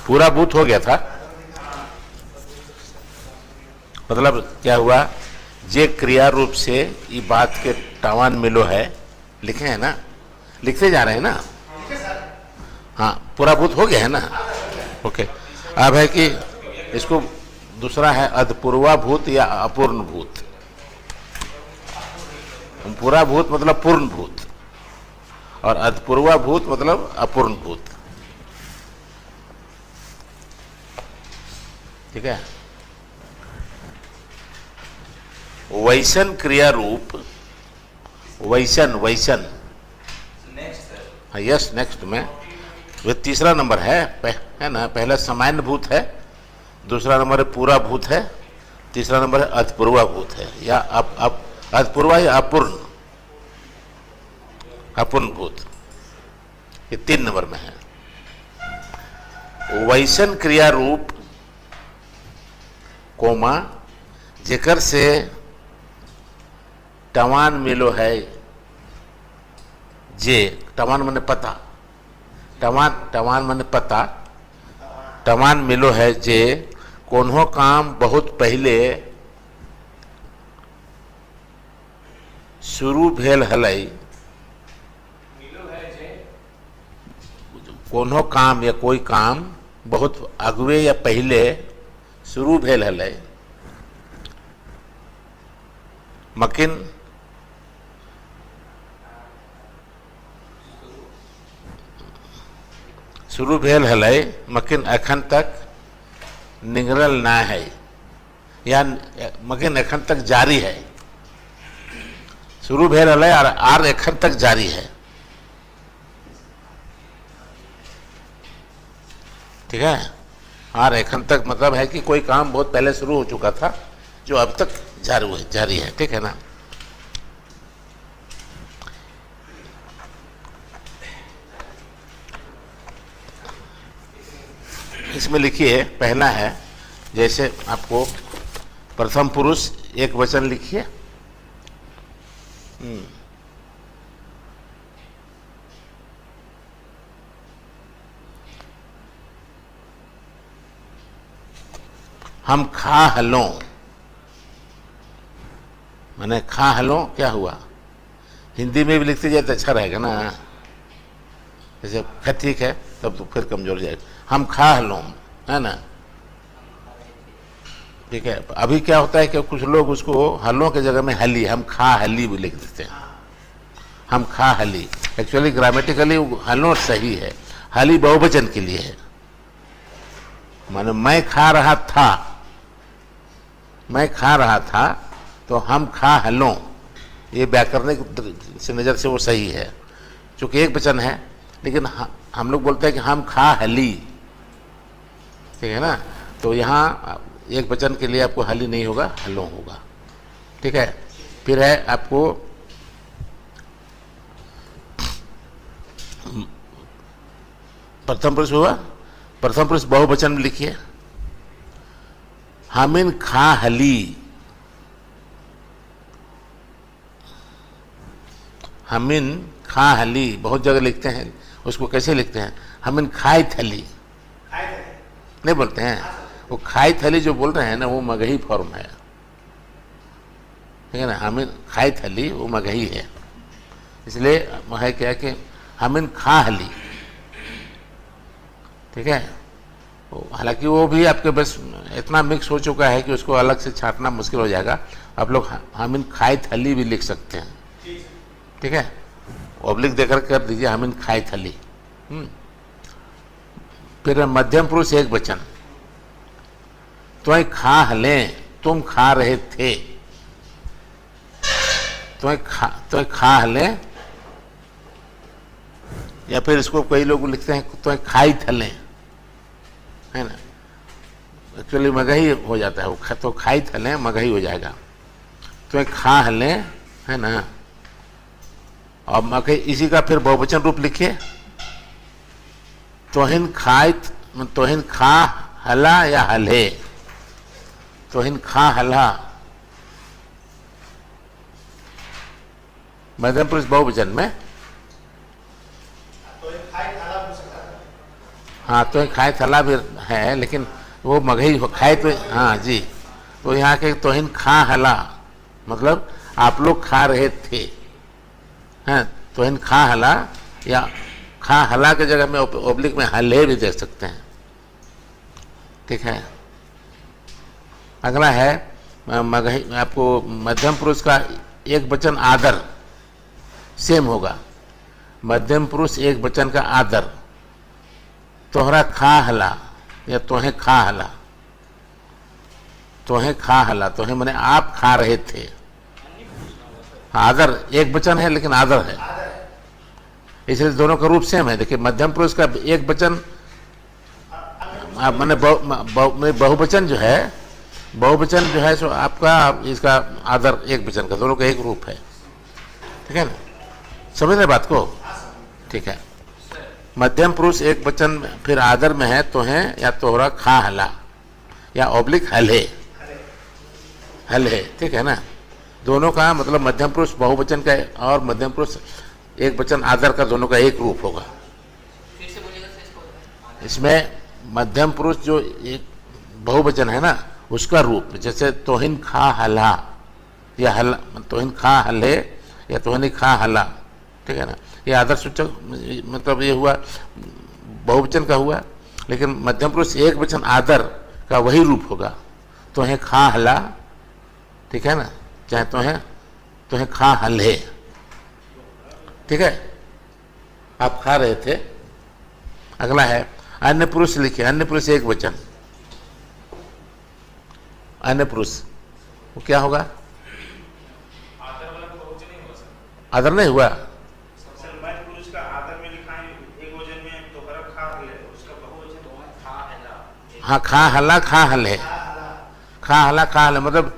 पूरा भूत हो गया था, मतलब क्या हुआ, जे क्रिया रूप से ये बात के टावान मिलो है, लिखे हैं ना, लिखते जा रहे हैं ना। हाँ, पूरा भूत हो गया है ना। ओके, अब है कि इसको दूसरा है अधपूर्वा भूत या अपूर्ण भूत। पूरा भूत मतलब पूर्ण भूत और अधपूर्वा भूत मतलब अपूर्ण भूत। ठीक है। वैसन क्रिया रूप, वैसन वैसन, हाँ यस, नेक्स्ट में वे तीसरा नंबर है ना। पहला सामान्य भूत है, दूसरा नंबर है पूरा भूत है, तीसरा नंबर है अधपूर्वा भूत है, या अधपूर्वा या अपूर्ण, अपूर्ण भूत, ये 3 नंबर में है। वैसन क्रिया रूप कोमा जेकर से टवान मिलो है, जे टवान माने पता, टवान माने पता, टवान मिलो है जे कोनो काम बहुत पहले शुरू भेल हलै, कोनो काम या कोई काम बहुत अगुए या पहले शुरू भेल हलै, मकिन शुरू भेल हलै, मकिन अखन तक निगरल ना है, या मकिन अखन तक जारी है। शुरू भेल हलै और आर अखन तक जारी है। ठीक है। आर अखन तक मतलब है कि कोई काम बहुत पहले शुरू हो चुका था जो अब तक जारी है। ठीक है ना। इसमें लिखिए, पहला है जैसे आपको प्रथम पुरुष एक वचन लिखिए। हम खा हलो, मैंने खा हलो क्या हुआ, हिंदी में भी लिखते जाए तो अच्छा रहेगा ना। जैसे ठीक है, तब तो फिर कमजोर जाएगा। हम खा हलो, है ना। ठीक है। अभी क्या होता है कि कुछ लोग उसको हलों के जगह में हली, हम खा हली भी लिख देते हैं। हम खा हली, एक्चुअली ग्रामेटिकली हलो सही है, हली बहुवचन के लिए है। माने मैं खा रहा था, मैं खा रहा था, तो हम खा हलो, ये व्याकरणिक से नज़र से वो सही है, चूँकि एक वचन है। लेकिन हम लोग बोलते हैं कि हम खा हली, ठीक है ना। तो यहाँ एक वचन के लिए आपको हली नहीं होगा, हलो होगा। ठीक है। फिर है आपको प्रथम पुरुष हुआ, प्रथम पुरुष बहुवचन में लिखिए, हमिन खा हली, हमिन खा हली बहुत जगह लिखते हैं। उसको कैसे लिखते हैं, हमिन खाई थली नहीं बोलते हैं। वो खाई थली जो बोल रहे हैं ना, वो मगही फॉर्म है। ठीक है ना। हमिन खाई थली वो मगही है, इसलिए है क्या कि हमिन खा हली। ठीक है। हालांकि वो भी आपके बस इतना मिक्स हो चुका है कि उसको अलग से छांटना मुश्किल हो जाएगा। आप लोग हमिन खाई थली भी लिख सकते हैं। ठीक है। ऑब्लिक देकर कर दीजिए, हमिन खाई थली। फिर मध्यम पुरुष एक वचन, तो खा हले, तुम खा रहे थे, तो खा हले। या फिर इसको कई लोग लिखते हैं तो खाई थले, है ना। एक्चुअली मगही हो जाता है वो, तो खाई थले मगही हो जाएगा। तो खा हले, है ना। और मगही, इसी का फिर बहुवचन रूप लिखिए, तोहिन खाई, तोहिन खा हला या हले, तोहिन खा हला, मध्यम पुरुष बहुवचन में। हाँ तो खाए थला भी है, लेकिन वो मगही खाए तो, हाँ जी। तो यहाँ के तोहिन खा हला मतलब आप लोग खा रहे थे, हैं। तोहिन खा हला या खा हला के जगह में ओब्लिक में हले भी देख सकते हैं, ठीक है। अगला है मगही, आपको मध्यम पुरुष का एक वचन आदर सेम होगा। मध्यम पुरुष एक वचन का आदर, तोहरा खा हला या तोहे खा हला। तोहे खा हला, तोहे माने आप खा रहे थे। आदर एक वचन है लेकिन आदर है, इसलिए दोनों का रूप सेम है। देखिए मध्यम पुरुष का एक वचन माने बहुवचन जो है, बहुवचन जो है सो आपका इसका आदर एक वचन का, दोनों का एक रूप है, ठीक है ना। समझ रहे बात को, ठीक है। मध्यम पुरुष एक वचन फिर आदर में है तो है या तोहरा खा हला या ऑब्लिक हले, हले, ठीक है ना। दोनों का मतलब मध्यम पुरुष बहुवचन का और मध्यम पुरुष एक वचन आदर का, दोनों का एक रूप होगा। इसमें मध्यम पुरुष जो एक बहुवचन है ना उसका रूप, जैसे तोहिन खा हला या हला, तोहिन खा हले या तोहिनी खा हला, ठीक है ना। ये आदर सूचक मतलब ये हुआ बहुवचन का हुआ, लेकिन मध्यम पुरुष एक वचन आदर का वही रूप होगा, तोहे खा हला, ठीक है ना, चाहे तोहे खा हले, ठीक है, आप खा रहे थे। अगला है अन्य पुरुष, लिखिए अन्य पुरुष एक वचन, अन्य पुरुष वो क्या होगा? आदर वाला तो बहुवचन नहीं हुआ सर। आदर नहीं हुआ, सर मध्य पुरुष का आदर में लिखा है एक वचन में, तो हर खा हले, उसका बहुवचन तो खा हला। हाँ खा हला खा हले, खा हला खा हले मतलब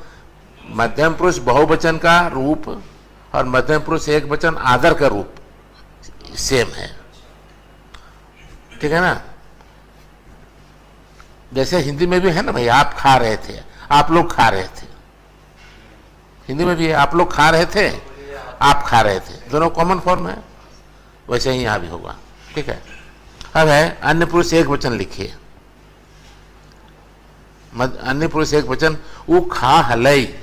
मध्यम पुरुष बहुवचन का रूप और मध्यम पुरुष एक वचन आदर का रूप सेम है, ठीक है ना। जैसे हिंदी में भी है ना भाई, आप खा रहे थे, आप लोग खा रहे थे, हिंदी में भी है आप लोग खा रहे थे, आप खा रहे थे, दोनों कॉमन फॉर्म है, वैसे ही यहां भी होगा, ठीक है। अब है अन्य पुरुष एक वचन, लिखिए अन्य पुरुष एक वचन, उ खा हलई,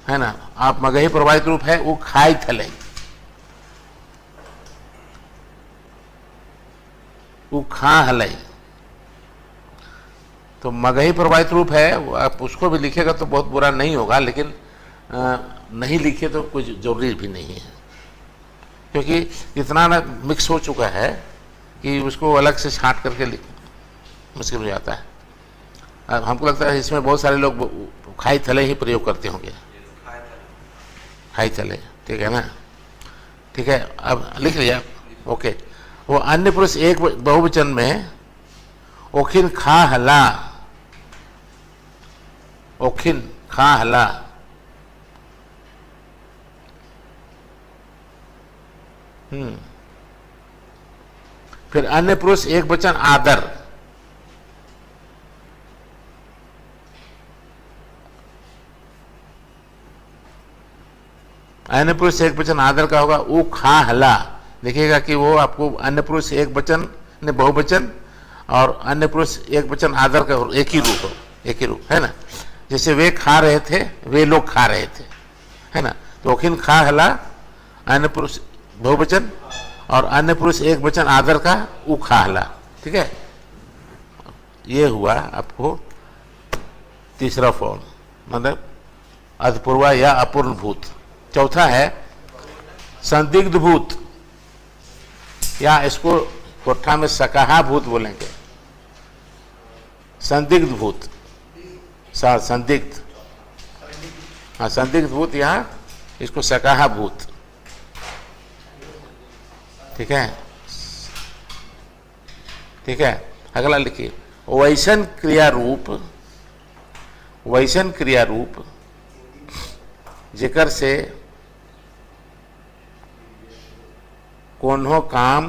है ना। आप मगही प्रवाहित रूप है उ खाई थलई, उ खा हलई, तो मगही प्रवाहित रूप है, आप उसको भी लिखेगा तो बहुत बुरा नहीं होगा, लेकिन नहीं लिखे तो कुछ जरूरी भी नहीं है, क्योंकि इतना ना मिक्स हो चुका है कि उसको अलग से छांट करके मुश्किल हो जाता है। अब हमको लगता है इसमें बहुत सारे लोग खाई थले ही प्रयोग करते होंगे, खाई थले, ठीक है ना, ठीक है। अब लिख लिया, ओके। वो अन्य पुरुष एक बहुवचन में ओखिन खा हला, ओखिन खा हला, फिर अन्य पुरुष एक वचन आदर, अन्य पुरुष एक वचन आदर का होगा उ खा हला। देखिएगा कि वो आपको अन्य पुरुष एक वचन ने बहुवचन और अन्य पुरुष एक वचन आदर का एक ही रूप हो, एक ही रूप है ना। जैसे वे खा रहे थे, वे लोग खा रहे थे, है ना। तो ओखिन खा हला अन्य पुरुष बहुवचन और अन्य पुरुष एक वचन आदर का उ खा हला, ठीक है। ये हुआ आपको तीसरा फॉर्म, मतलब अधपूर्वा या अपूर्ण भूत। चौथा है संदिग्ध भूत, या इसको कोठा में सकाहा भूत बोलेंगे, संदिग्ध भूत, संदिग्ध, हाँ संदिग्ध भूत, यहाँ इसको सकाहा भूत, ठीक है, ठीक है। अगला लिखिए वैसन क्रिया रूप, वैसन क्रिया रूप जेकर से कोन्हो काम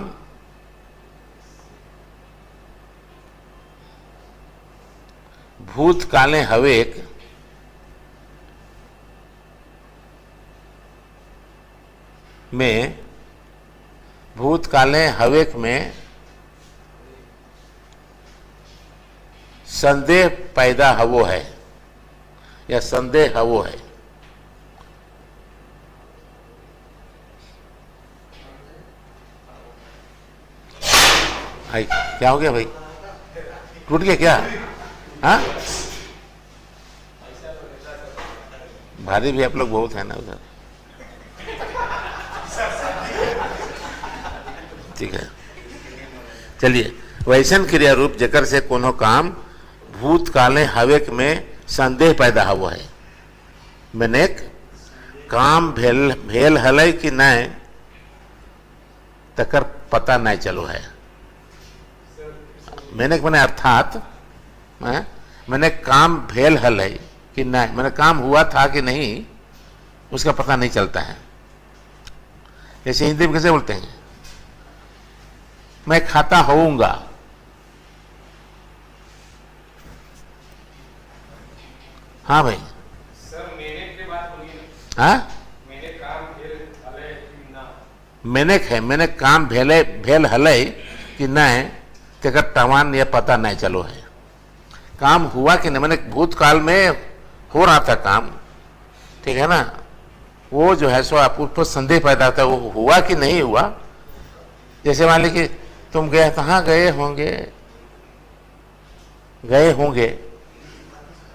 भूतकाले हवेक में, भूतकाले हवेक में संदेह पैदा हवो है या संदेह हवो है। भाई क्या हो गया भाई, टूट गया क्या? हाँ, भारी भी आप लोग बहुत है ना उधर। ठीक है, चलिए। वैसन क्रिया रूप जेकर से कोनो काम भूतकाले हवेक में संदेह पैदा हुआ है, मैंने काम भेल हलै कि नहीं तकर पता नहीं चलो है। मैंने अर्थात मैंने काम भेल हलै कि नहीं, मैंने काम हुआ था कि नहीं उसका पता नहीं चलता है। जैसे हिंदी में कैसे बोलते हैं, मैं खाता होऊंगा, हाँ भाई सर मैंने के बात होगी ना। हाँ, मैंने काम भेल हलै कि ना, मैंने काम भेल हलै कि नहीं तेकर टवान या पता नहीं चलो है। काम हुआ कि नहीं, मैंने भूतकाल में हो रहा था काम, ठीक है ना, वो जो है सो आप उस पर संदेह पैदा होता है, वो हुआ कि नहीं हुआ। जैसे मान लीजिए कि तुम गए, कहाँ गए होंगे,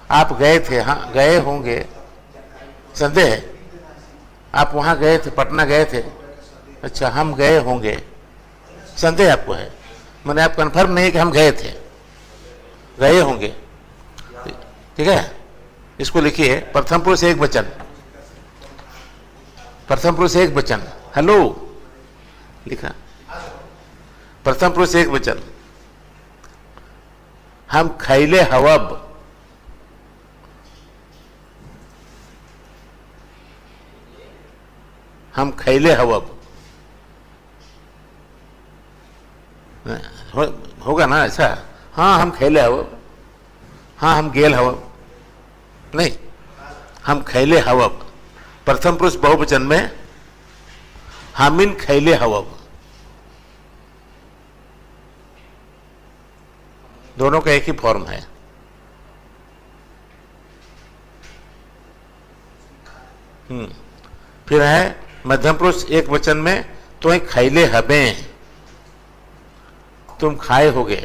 आप गए थे, हाँ गए होंगे, संदेह है। आप वहाँ गए थे, पटना गए थे, अच्छा हम गए होंगे, संदेह आपको है, मैंने आप कंफर्म नहीं कि हम गए थे, गए होंगे। ठीक है, इसको लिखिए प्रथम पुरुष एक वचन, प्रथम पुरुष एक वचन, हेलो लिखा, प्रथम पुरुष एक वचन। हम खैले हवब, हम खैले हवब, होगा ना ऐसा, हाँ हम खैले हवब, हाँ हम गेल हवब, नहीं हम खैले हवब। प्रथम पुरुष बहुवचन में हामिन खैले हवब, दोनों का एक ही फॉर्म है। फिर है मध्यम पुरुष एक वचन में तो खैले हबे, तुम खाए होगे,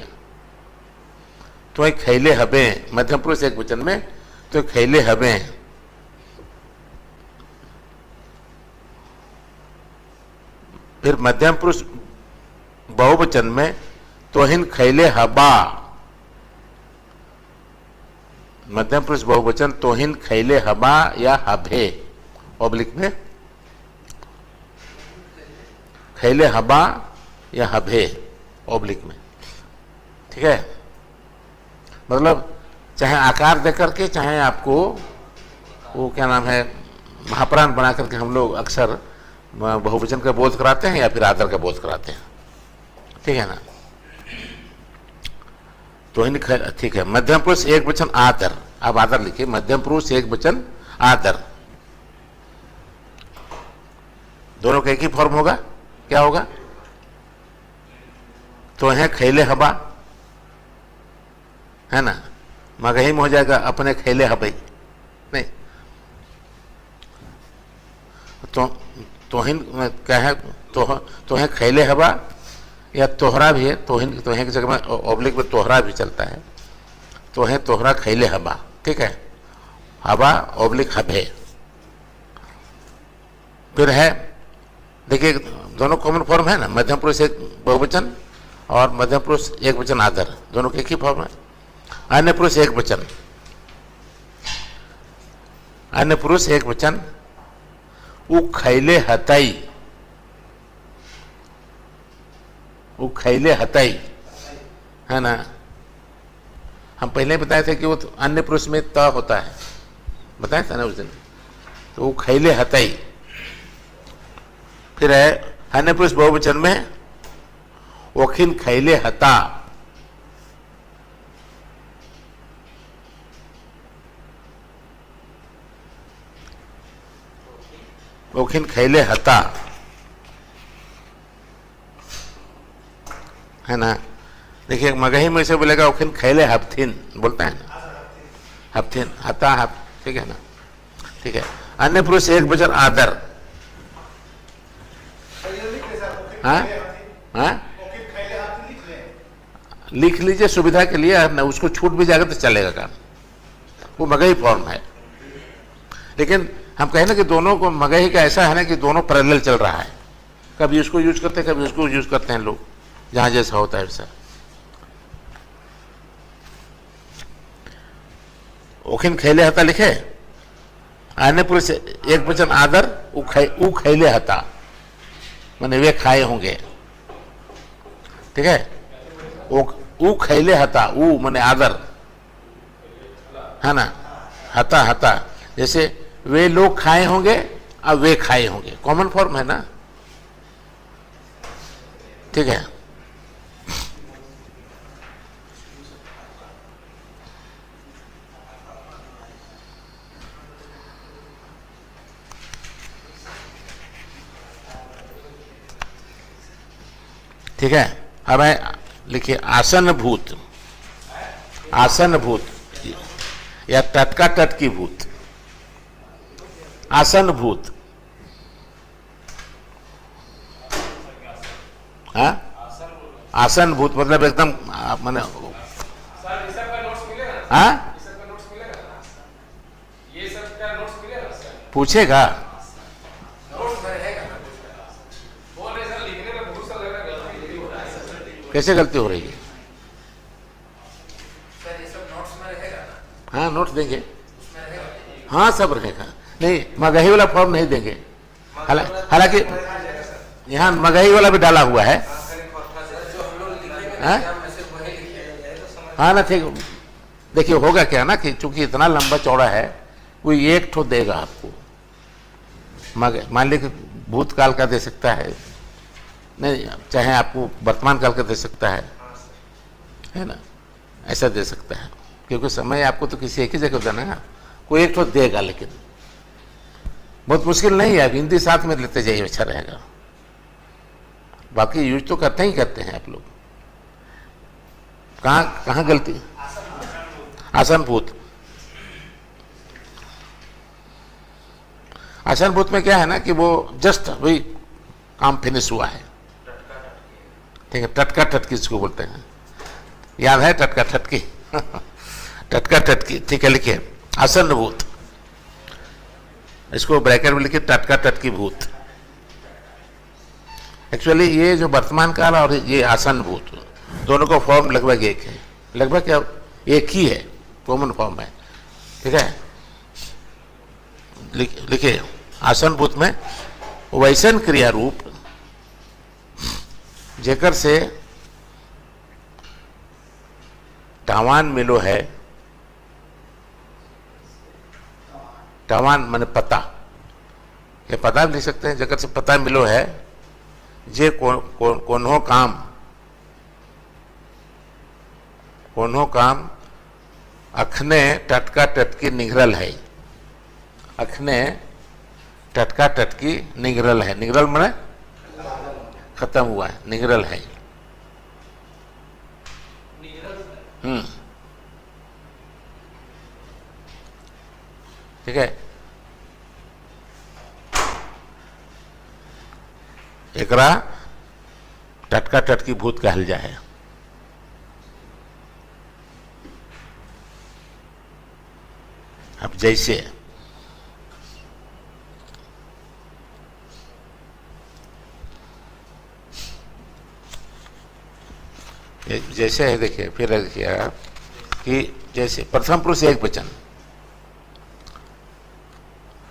तो खैले हबे, मध्यम पुरुष एक वचन में तो खैले हबे। फिर मध्यम पुरुष बहुवचन में तोहिन खैले हबा, मध्यम पुरुष बहुवचन तोहिन खैले हबा या हबे, ऑब्लिक में खैले हबा या हबे, ऑब्लिक में। ठीक है, मतलब चाहे आकार दे करके, चाहे आपको वो क्या नाम है महाप्राण बना करके हम लोग अक्सर बहुवचन का बोध कराते हैं या फिर आदर का बोध कराते हैं। ठीक है ना, तो ठीक है। मध्यम पुरुष एक वचन आदर, आप आदर लिखिए, मध्यम पुरुष एक वचन आदर, दोनों का एक ही फॉर्म होगा। क्या होगा, तो है खैले हबा, है ना, मगही में हो जाएगा अपने खैले हबई, नहीं तोहिन क्या है, तो है खैले हबा या तोहरा भी है, तोहिन की जगह में ऑब्लिक में तोहरा भी चलता है, तो है तोहरा खैले हबा। ठीक है, हबा ऑब्लिक हबे। फिर है देखिए दोनों कॉमन फॉर्म है ना, मध्यम पुरुष एक बहुवचन और मध्यम पुरुष एक वचन आदर, दोनों के एक ही फॉर्म है। अन्य पुरुष एक वचन, अन्य पुरुष एक वचन, उ खैले हतई, उ खैले हतई, है ना। हम पहले बताए थे कि वो तो अन्य पुरुष में त होता है, बताया था ना उस दिन, तो वो खैले हतई। फिर है अन्य पुरुष बहुवचन में ओखिन खैले हता, ओखिन खैले हता, है ना। देखिए मगही में से बोलेगा ओखिन खैले हफ्थिन बोलता है ना, हफ्थिन हता हफ, ठीक है ना, ठीक है। अन्य पुरुष एक वचन आदर, हाँ हाँ लिख लीजिए सुविधा के लिए, ना उसको छूट भी जाएगा तो चलेगा काम, वो मगही फॉर्म है। लेकिन हम कहें ना कि दोनों को मगही का ऐसा है ना कि दोनों पैरेलल चल रहा है, कभी उसको यूज करते हैं कभी उसको यूज करते हैं लोग, जहां जैसा होता है वैसा। ओखिन खैले हता लिखे, अन्य पुरुष एक वचन आदर, उ खैले हता माने वे खाए होंगे, ठीक है। उ खैले हता, उ माने आदर है ना, हता हता जैसे वे लोग खाए होंगे, अब वे खाए होंगे, कॉमन फॉर्म है ना, ठीक है। ठीक है। अब है लिखिए आसन भूत, आसन भूत या टटका टटकी भूत, आसन भूत, हाँ आसन भूत मतलब एकदम माने, हाँ पूछेगा कैसे गलती हो रही है, हाँ नोट्स देंगे, हाँ सब रहेगा, नहीं मगही वाला फॉर्म नहीं देंगे, हालांकि यहाँ मगही वाला भी डाला हुआ है, हाँ ना ठीक। देखिए होगा क्या ना कि चूंकि इतना लंबा चौड़ा है, वो एक ठो देगा आपको, मान लीजिए भूतकाल का दे सकता है, नहीं चाहे आपको वर्तमान काल का दे सकता है ना, ऐसा दे सकता है, क्योंकि समय आपको तो किसी एक ही जगह देना है, कोई एक तो देगा, लेकिन बहुत मुश्किल नहीं है, आप हिंदी साथ में लेते जाइए अच्छा रहेगा, बाकी यूज तो करते ही करते हैं आप लोग। कहाँ कहाँ गलती, आसनभूत, आसनभूत में क्या है ना कि वो जस्ट वही काम फिनिश हुआ है, ठीक है। टटका टटकी इसको बोलते हैं, याद है टटका टटकी टटका टटकी, ठीक है। लिखिए आसन भूत, इसको ब्रैकेट में लिखिए टटका टटकी भूत। एक्चुअली ये जो वर्तमान काल और ये आसन भूत दोनों का फॉर्म लगभग एक है, लगभग क्या एक ही है, कॉमन फॉर्म है, ठीक है। लिखिए आसन भूत में वैसन क्रिया रूप जेकर से टावान मिलो है, टावान माने पता, ये पता भी लिख सकते हैं, जेकर से पता मिलो है, जे कोनो काम अखने टटका टटकी निगरल है, अखने टटका टटकी निगरल है, निगरल माने खत्म हुआ है, निगरल है, ठीक है। एकरा टटका टटकी भूत कहल जाए। अब जैसे जैसे है, देखिए फिर देखिए आप कि जैसे प्रथम पुरुष एक वचन,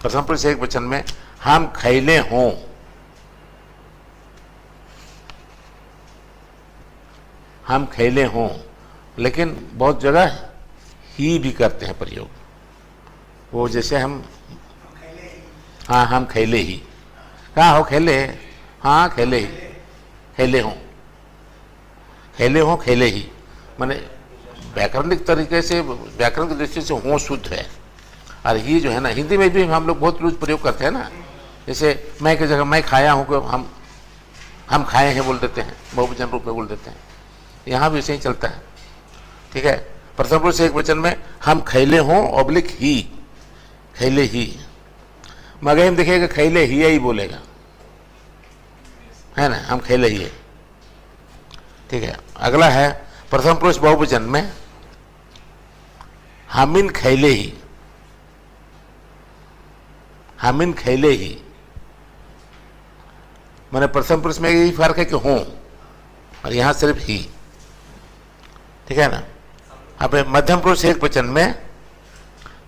प्रथम पुरुष एक वचन में हम खैले हों, हम खैले हों, लेकिन बहुत जगह ही भी करते हैं प्रयोग, वो जैसे हम, हाँ हम खैले ही, कहाँ हो खैले, हाँ खैले ही, खैले हों, खैले हों, खैले ही माने व्याकरणिक तरीके से, व्याकरण की दृष्टि से हों शुद्ध है। और ये जो है ना हिंदी में भी हम लोग बहुत लूज प्रयोग करते हैं ना, जैसे मैं की जगह मैं खाया हूँ को हम खाए हैं बोल देते हैं, बहुवचन रूप में बोल देते हैं, यहाँ भी ऐसे ही चलता है, ठीक है। प्रथम पुरुष एक वचन में हम खैले हों ऑब्लिक ही, खैले ही। मगही में देखिएगा खैले ही बोलेगा, है ना, हम खैले ही है, ठीक है। अगला है प्रथम पुरुष बहुवचन में हामिन खैले ही, हामिन खैले ही, मैंने प्रथम पुरुष में यही फर्क है कि हों और यहां सिर्फ ही, ठीक है ना। अब मध्यम पुरुष एक वचन में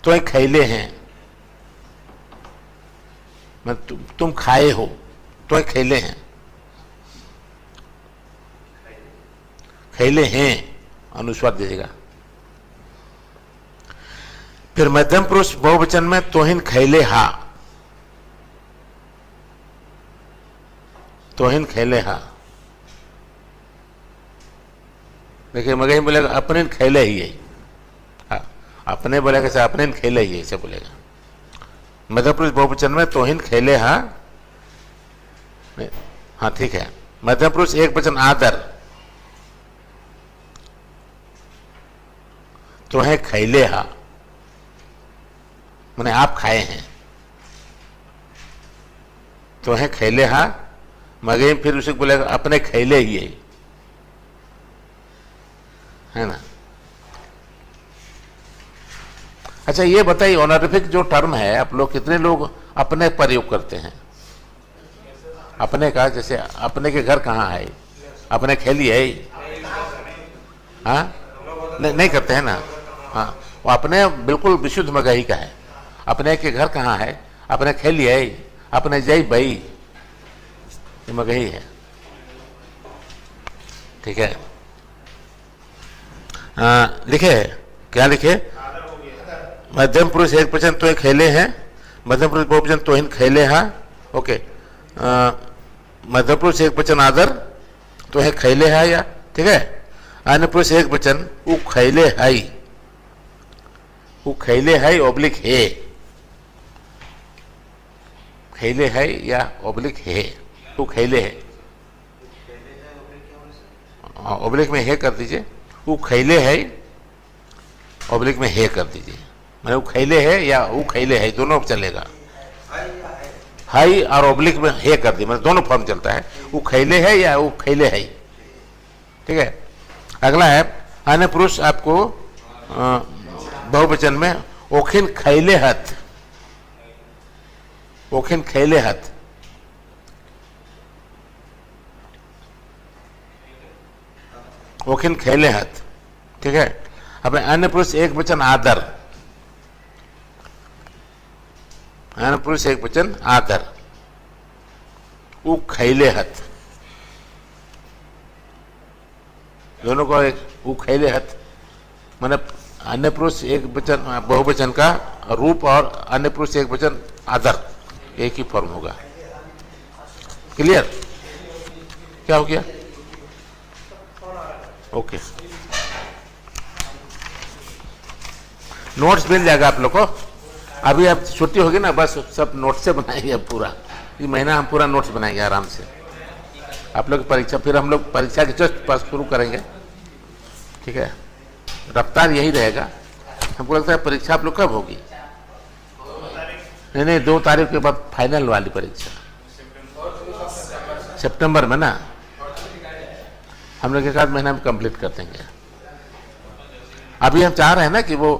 तो एक खैले हैं, मैं तुम खाए हो तो एक खैले हैं, खैले हैं अनुस्वार दीजिएगा। फिर मध्यम पुरुष बहुवचन में तोहिन खैले हा, तोहिन खैले हा। देखिए मगही बोलेगा अपने खैले ही है, हाँ, अपने बोलेगा से अपने खेले ही ऐसे बोलेगा। मध्य पुरुष बहुवचन में तोहिन खैले हा, हाँ ठीक है। मध्य पुरुष एक वचन आदर, तो है खैले हा, मैंने आप खाए हैं, तो है खैले हा। मगे फिर उसे बोलेगा अपने खैले ही है ना। अच्छा ये बताइए ऑनरिफिक जो टर्म है आप लोग कितने लोग अपने प्रयोग करते हैं? अपने का, जैसे अपने के घर कहाँ है, अपने खैली है, हाँ नहीं करते हैं ना, हाँ वो अपने बिल्कुल विशुद्ध मगही का है। अपने के घर कहाँ है, अपने खैली है, अपने जय भाई, ये मगही है, ठीक है। लिखे क्या लिखे, मध्यम पुरुष एक वचन तो खैले हैं, मध्यम पुरुष बहुवचन तो इन खैले हा, ओके। मध्यम पुरुष एक वचन आदर तो है खैले हा या, ठीक है। अन्य पुरुष एक वचन उ खैले हाई, उ खैले हाई ऑब्लिक है, खैले है या ऑब्लिक है, उ खैले है, ऑब्लिक में है कर दीजिए, उ खैले है ऑब्लिक में है कर दीजिए, मैंने वो खैले है या वो खैले है दोनों चलेगा, हाई और ऑब्लिक में है कर दी, मतलब दोनों फॉर्म चलता है, वो खैले है या वो खैले है, ठीक है। अगला है अन्य पुरुष आपको बहुवचन में ओखिन खैले हथ, ओखिन खैले हथ, ओखिन खैले हथ, ठीक है। अब अन्य पुरुष एक वचन आदर, अन्य पुरुष एक वचन आदर उ खैले हथ, दोनों को एक उ खैले हथ, मैंने अन्य पुरुष एक वचन बहुवचन का रूप और अन्य पुरुष एक वचन आदर एक ही फॉर्म होगा। क्लियर? क्या हो गया? ओके, नोट्स मिल जाएगा आप लोग को। अभी अब छुट्टी होगी ना, बस सब नोट्स से बनाएंगे अब पूरा, ये महीना हम पूरा नोट्स बनाएंगे आराम से। आप लोग परीक्षा, फिर हम लोग परीक्षा के जस्ट पास शुरू करेंगे, ठीक है। रफ्तार यही रहेगा। हमको लगता है परीक्षा आप लोग कब होगी? नहीं 2 तारीख के बाद फाइनल वाली परीक्षा सितंबर में ना, हम लोग 1 महीना में कंप्लीट कर देंगे। अभी हम चाह रहे हैं ना कि वो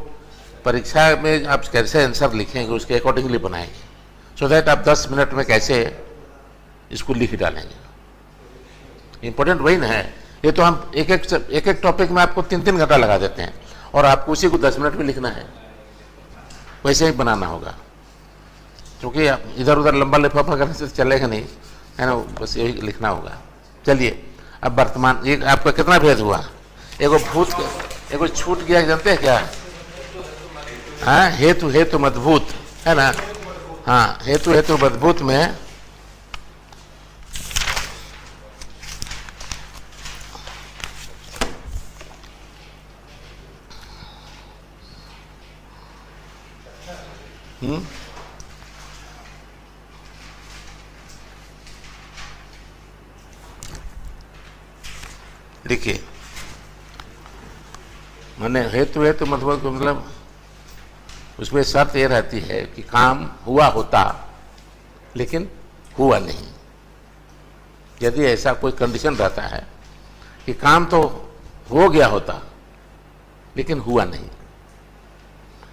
परीक्षा में आप कैसे आंसर लिखेंगे उसके अकॉर्डिंगली बनाएंगे, सो दैट आप 10 मिनट में कैसे इसको लिख डालेंगे। इंपॉर्टेंट वही ना है, ये तो हम एक टॉपिक में आपको 3 घंटा लगा देते हैं और आपको उसी को 10 मिनट में लिखना है, वैसे ही बनाना होगा, क्योंकि इधर उधर लंबा लिफाफा करने से चलेगा नहीं, है ना, बस यही लिखना होगा। चलिए अब वर्तमान, ये आपका कितना भेद हुआ? एगो भूत, एगो छूट गया, जानते हैं क्या? हाँ, हेतु मजबूत है ना, हाँ हेतु मजबूत में देखिए मैंने हेतु हेतु मतलब उसमें शर्त ये रहती है कि काम हुआ होता लेकिन हुआ नहीं। यदि ऐसा कोई कंडीशन रहता है कि काम तो हो गया होता लेकिन हुआ नहीं,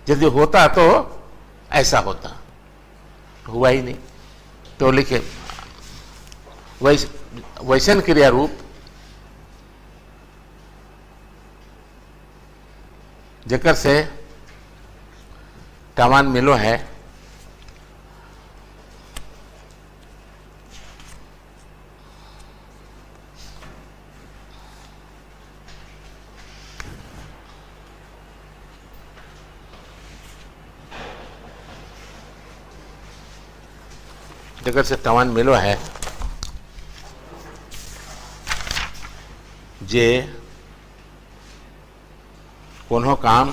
यदि होता तो ऐसा होता, हुआ ही नहीं, तो लिखे वैसन क्रिया रूप जेकर से टमान मिलो है जगत से टमान मिलो है जे कोनो काम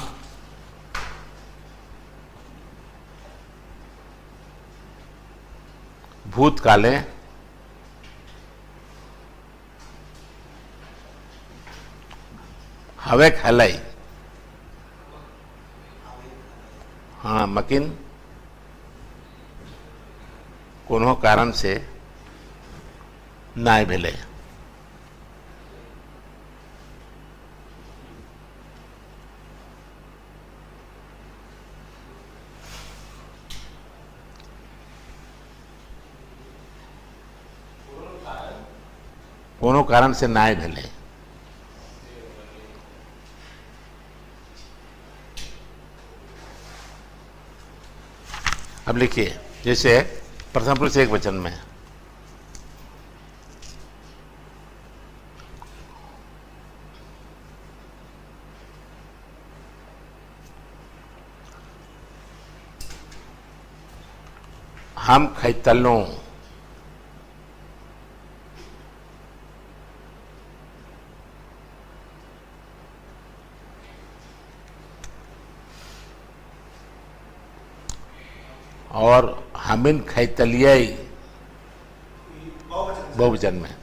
भूतकाले हवे हलाई, हाँ मकिन कोनो कारण से नाय भेले। कोनो कारण से नाय भेले। अब लिखिए, जैसे प्रथम पुरुष एक वचन में हम खैतलों, और हमिन खैतलियाई बहुवचन में,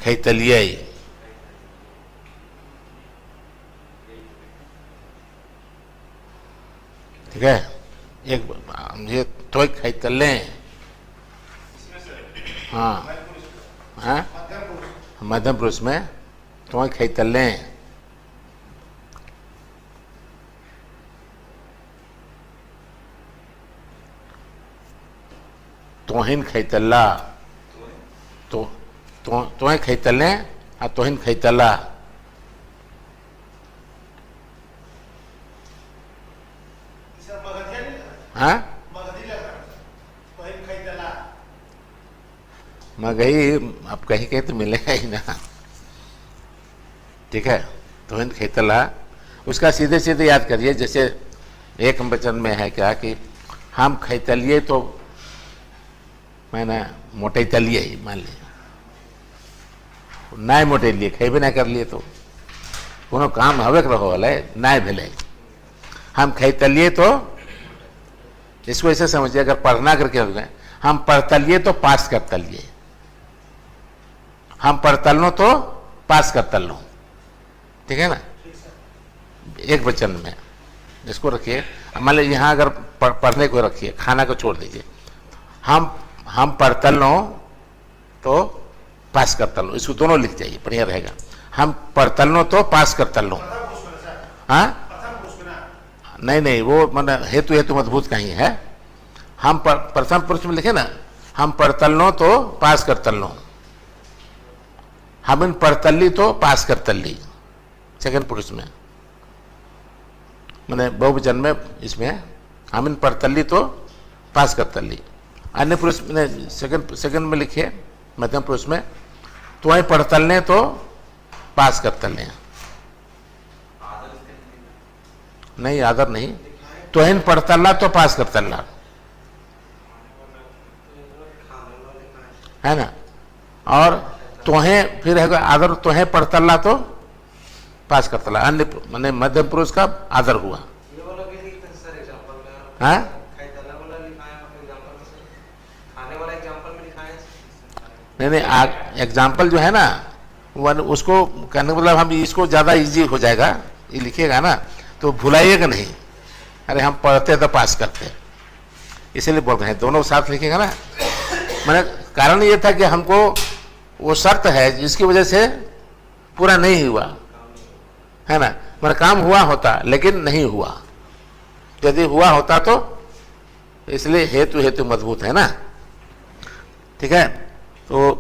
खैतलियाई, ठीक है। एक ये तो खैतले, हाँ हाँ मध्यम पुरुष में तो खैतले, तोहिन खैतला, तो खैतले आ तोहिन खैतला, हाँ मगही अब कहीं कहीं तो मिलेगा ही ना, ठीक है। तोहिन खैतला उसका सीधे सीधे याद करिए, जैसे एक वचन में है क्या कि हम खैतलिए तो मैंने मोटे तलिए ही मान लिया, नाय मोटे लिए खेबे ना कर लिए तो कोनो काम हवे रहो वाले नाय भेले। हम खैतलिए तो इसको ऐसे समझिए, अगर पढ़ना करके हो गए, हम पढ़तलिए तो पास कर तलिए, हम पढ़तलो तो पास कर तलो, ठीक है ना। एक वचन में इसको रखिए, मान लीजिए यहाँ अगर पढ़ने को रखिए, खाना को छोड़ दीजिए, हम पढ़तलो तो पास कर तलो, इसको दोनों लिख जाइए, बढ़िया रहेगा। हम पढ़तलो तो पास कर तलो, हाँ नहीं वो मतलब हेतु हेतु मजबूत कहीं है। हम प्रथम पुरुष में लिखे ना, हम पढ़तलो तो पास कर तलो, हम इन पढ़तली तो पास कर तली, सेकंड पुरुष में मैंने बहुवचन में इसमें हम इन पढ़तली तो पास कर तली। अन्य पुरुष में सेकंड में लिखिए मध्यम पुरुष में, तो पढ़तलने तो पास कर तलने, नहीं आदर नहीं, तोहिन पढ़तल्ला तो पास कर तल्ला, है ना। और तोहें फिर है आदर, तोहें पढ़तल्ला तो पास कर तल्ला, अन्य माने मध्यम पुरुष का आदर हुआ, हाँ नहीं नहीं, एग्जाम्पल जो है ना वन, उसको कहने का मतलब हम इसको ज़्यादा इजी हो जाएगा, ये लिखिएगा ना तो भुलाइएगा नहीं। अरे हम पढ़ते तो पास करते, इसीलिए बोल रहे हैं दोनों साथ लिखिएगा ना। मैंने कारण ये था कि हमको वो शर्त है जिसकी वजह से पूरा नहीं हुआ है ना, मेरा काम हुआ होता लेकिन नहीं हुआ, यदि हुआ होता तो, इसलिए हेतु हेतु मजबूत है ना। ठीक है, तो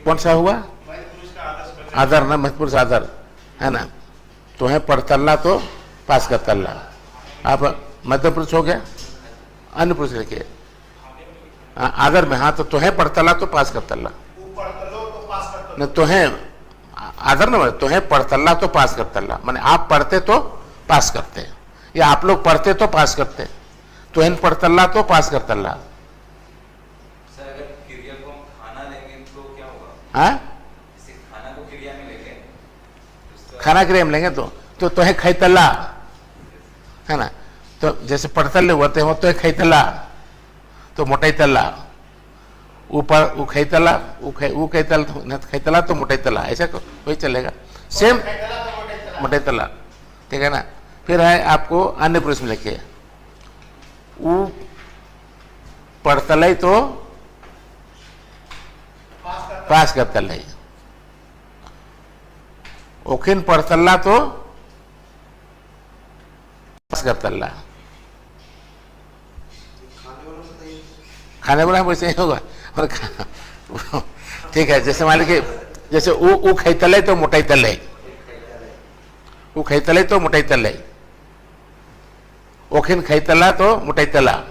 कौन सा हुआ? आदर ना, महत्वपुरुष आदर है ना। तो है पढ़तल्ला तो पास कर तल्ला, आप मध्य पुरुष हो गया, अन्य पुरुष लिखिए आदर में। हाँ, तो है पढ़तल्ला तो पास कर तल्ला, नहीं तो है आदर ना, तो है पढ़तल्ला तो पास कर तल्ला, माने आप पढ़ते तो पास करते, या आप लोग पढ़ते तो पास करते, तो है पढ़तल्ला तो पास कर तल्ला। सर अगर क्रिया को हम खाना लेंगे तो क्या होगा? हाँ, खाना को क्रिया में लेंगे, खाना क्रिया में लेंगे तो है खैतल्ला है ना। तो जैसे पढ़तल्ले होते हैं तो है खैतल्ला, तो मोटाई तल्ला, ऊपर उखैतला खैतला तो मोटाई तला, ऐसा वही चलेगा, सेम मोटाई तला। ठीक है ना। फिर है आपको अन्य पुरुष में लिखिए, ऊ पढ़तलई तो पास कर तलई, ओखिन पढ़तल्ला तो पास कर तल्ला। खाने वाला वैसे ही होगा। और ठीक है, जैसे मान लीजिए जैसे ऊ खैतले तो मोटाई तले, ऊ खैतले तो मोटाई तले, ओखिन खैतला तो मोटाई तला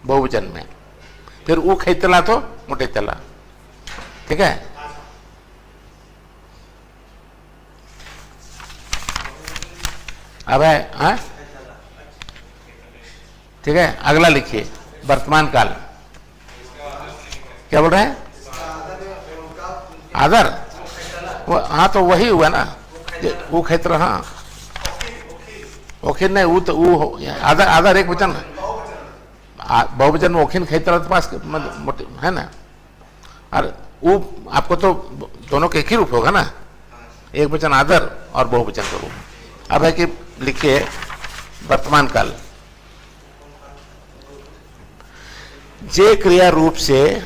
बहुवचन में, फिर ऊ खैतला तो मोटाई तला। ठीक है, अब है हाँ, ठीक है। अगला लिखिए वर्तमान काल, क्या बोल रहे हैं? आदर, हाँ तो वही हुआ ना, वो क्षेत्र। हाँ, ओखिन नहीं, वो तो वो आदर, आदर एक वचन, बहुवचन में ओखिन क्षेत्र तो पास है ना। और वो आपको तो दोनों के एक ही रूप होगा ना, एक वचन आदर और बहुवचन का रूप। अब है कि लिखिए वर्तमान काल, जे क्रिया रूप से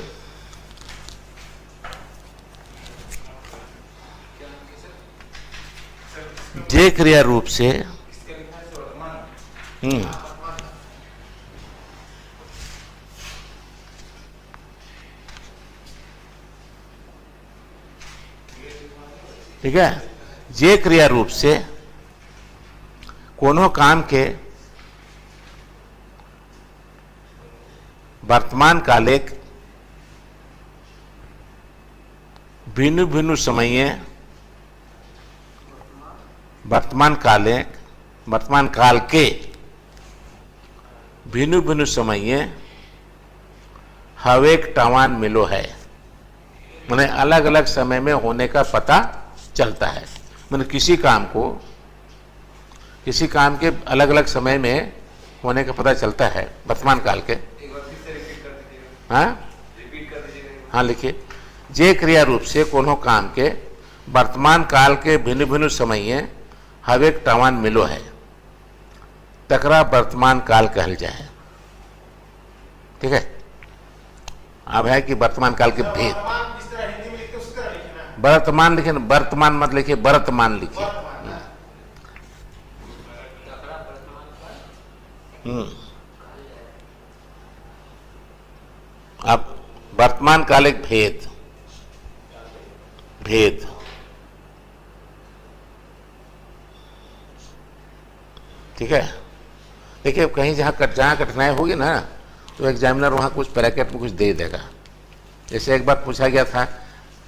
जे क्रिया रूप से ठीक है, जे क्रिया रूप से कोनो काम के वर्तमान काले भिन्न भिन्न समये वर्तमान काल के भिन्न भिन्न समये हवेक टवान मिलो है, मैंने अलग अलग समय में होने का पता चलता है। मैंने किसी काम के अलग अलग समय में होने का पता चलता है वर्तमान काल के। हाँ, हाँ लिखिए, जे क्रिया रूप से कोनो काम के वर्तमान काल के भिन्न भिन्न समय हवेक टवान मिलो है, तकरा वर्तमान काल कहल जाए। ठीक है, अब है कि वर्तमान काल के भेद। वर्तमान लिखे, वर्तमान मत लिखिए, वर्तमान लिखिए। अब वर्तमान काल एक भेद, ठीक है। देखिए कहीं जहाँ कठिनाई होगी ना तो एग्जामिनर वहाँ कुछ ब्रैकेट में कुछ दे देगा। जैसे एक बार पूछा गया था,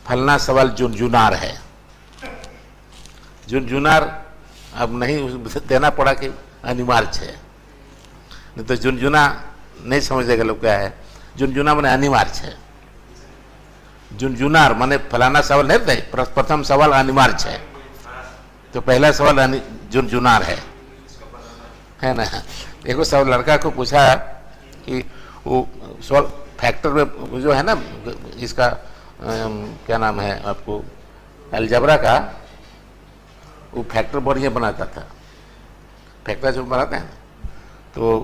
फलना सवाल झुनझुनार है, झुनझुनार अब नहीं देना पड़ा कि अनिवार्य है, नहीं तो झुनझुना नहीं समझेगा लोग क्या है। झुनझुना माने अनिवार्य है, झुनझुनार माने फलाना सवाल नहीं थे, प्रथम सवाल अनिवार्य है, तो पहला सवाल झुनझुनार है ना। एक सब लड़का को पूछा कि वो सवाल फैक्टर में जो है ना इसका क्या नाम है आपको, अलजबरा का, वो फैक्टर बढ़िया बनाता था। फैक्टर जो बनाते हैं तो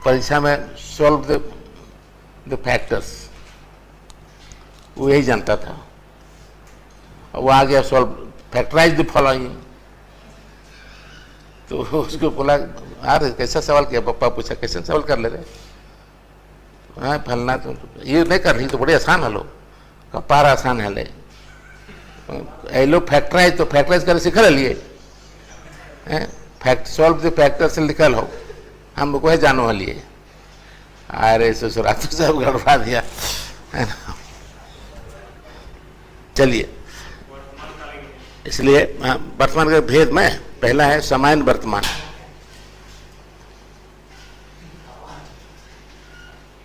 परीक्षा में सॉल्व द फैक्टर्स, वो यही जानता था। वो आ गया सॉल्व फैक्टराइज द फॉलोइंग, तो उसको बोला यार कैसा सवाल किया, पापा पूछा कैसे सवाल कर ले रहे, हाँ फलना, तो ये नहीं कर रही तो बड़े आसान हलो, कपार आसान है ले लोग फैक्टराइज, तो फैक्टराइज कर सीख लिए, फैक्ट सॉल्व द फैक्टर से निकल हो, हम लोग को है जानो वाली। अरे ससुरा तो सब गड़बड़ा दिया है ना। चलिए, इसलिए वर्तमान के भेद में पहला है सामान्य वर्तमान।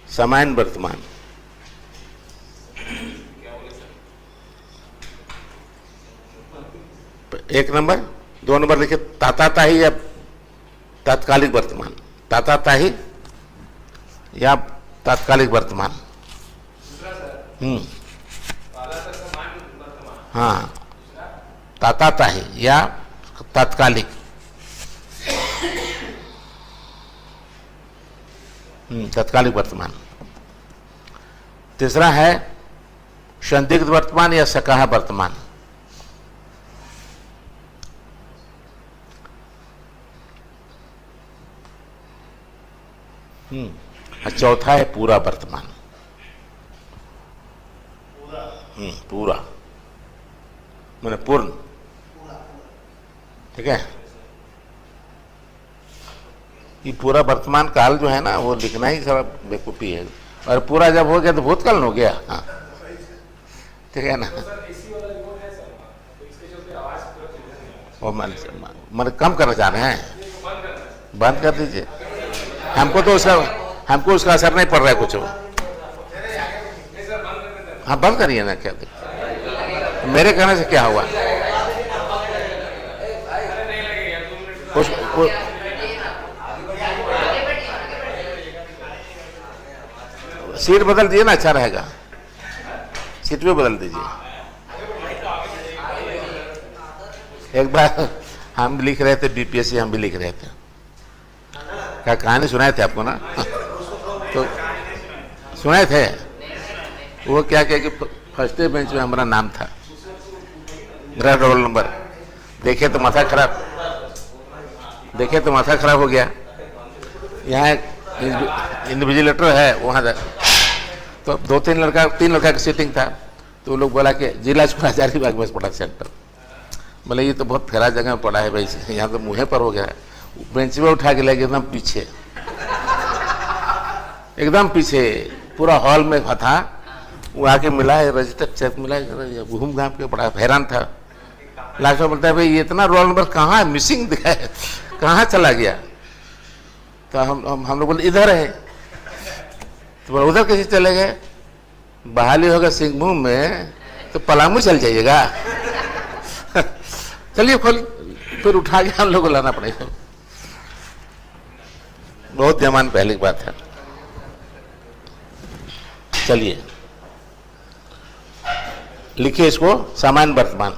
सामान्य वर्तमान एक नंबर, 2 नंबर लिखे ताताताही या तात्कालिक वर्तमान, ताताताही या तात्कालिक वर्तमान। हाँ, ताताताही या तात्कालिक। तात्कालिक वर्तमान। तीसरा है संदिग्ध वर्तमान या सकाह वर्तमान। और चौथा है पूरा वर्तमान। पूरा माने पूर्ण, ठीक है। ये पूरा वर्तमान काल जो है ना वो लिखना ही सारा बेवकूफ़ी है, और पूरा जब हो गया तो भूतकाल हो गया। हाँ ठीक है ना। वो मन कम करना चाह रहे हैं, बंद कर दीजिए। हमको तो उसका असर नहीं पड़ रहा है कुछ। हाँ बंद करिए ना, क्या मेरे कहने से क्या हुआ। सीट बदल दिए ना, अच्छा रहेगा। सीट भी बदल दीजिए। एक बार हम लिख रहे थे बीपीएससी, हम भी लिख रहे थे, क्या कहानी सुनाए थे आपको ना। तो सुनाए थे। वो क्या किया कि फर्स्ट बेंच में हमारा नाम था, मेरा रोल नंबर, देखे तो माथा खराब हो गया। यहाँ इन्विजिलेटर है वहाँ, तो 3 लड़का की सीटिंग था। तो वो लोग बोला कि जिला स्कूल हजारीबाग में पढ़ा सेंटर। बोले ये तो बहुत फेरा जगह में पढ़ा है भाई, यहाँ तो मुँह पर हो गया है। बेंच में उठा के ले गए एकदम पीछे, एकदम पीछे पूरा हॉल में था। वो आके मिला है, रजिस्टर चेक मिला, घूम घाम के बड़ा हैरान था। लास्ट में बोलता है भाई ये इतना रोल नंबर कहाँ है, मिसिंग दिखा है, कहाँ चला गया। तो हम लोग बोले इधर है। तो उधर कैसे चले गए, बहाली होगा सिंहभूम में तो पलामू चल जाइएगा। चलिए खोल, फिर उठा के हम लोग को लाना पड़ेगा। बहुत जमान पहले की बात है। चलिए लिखिए इसको, सामान्य वर्तमान।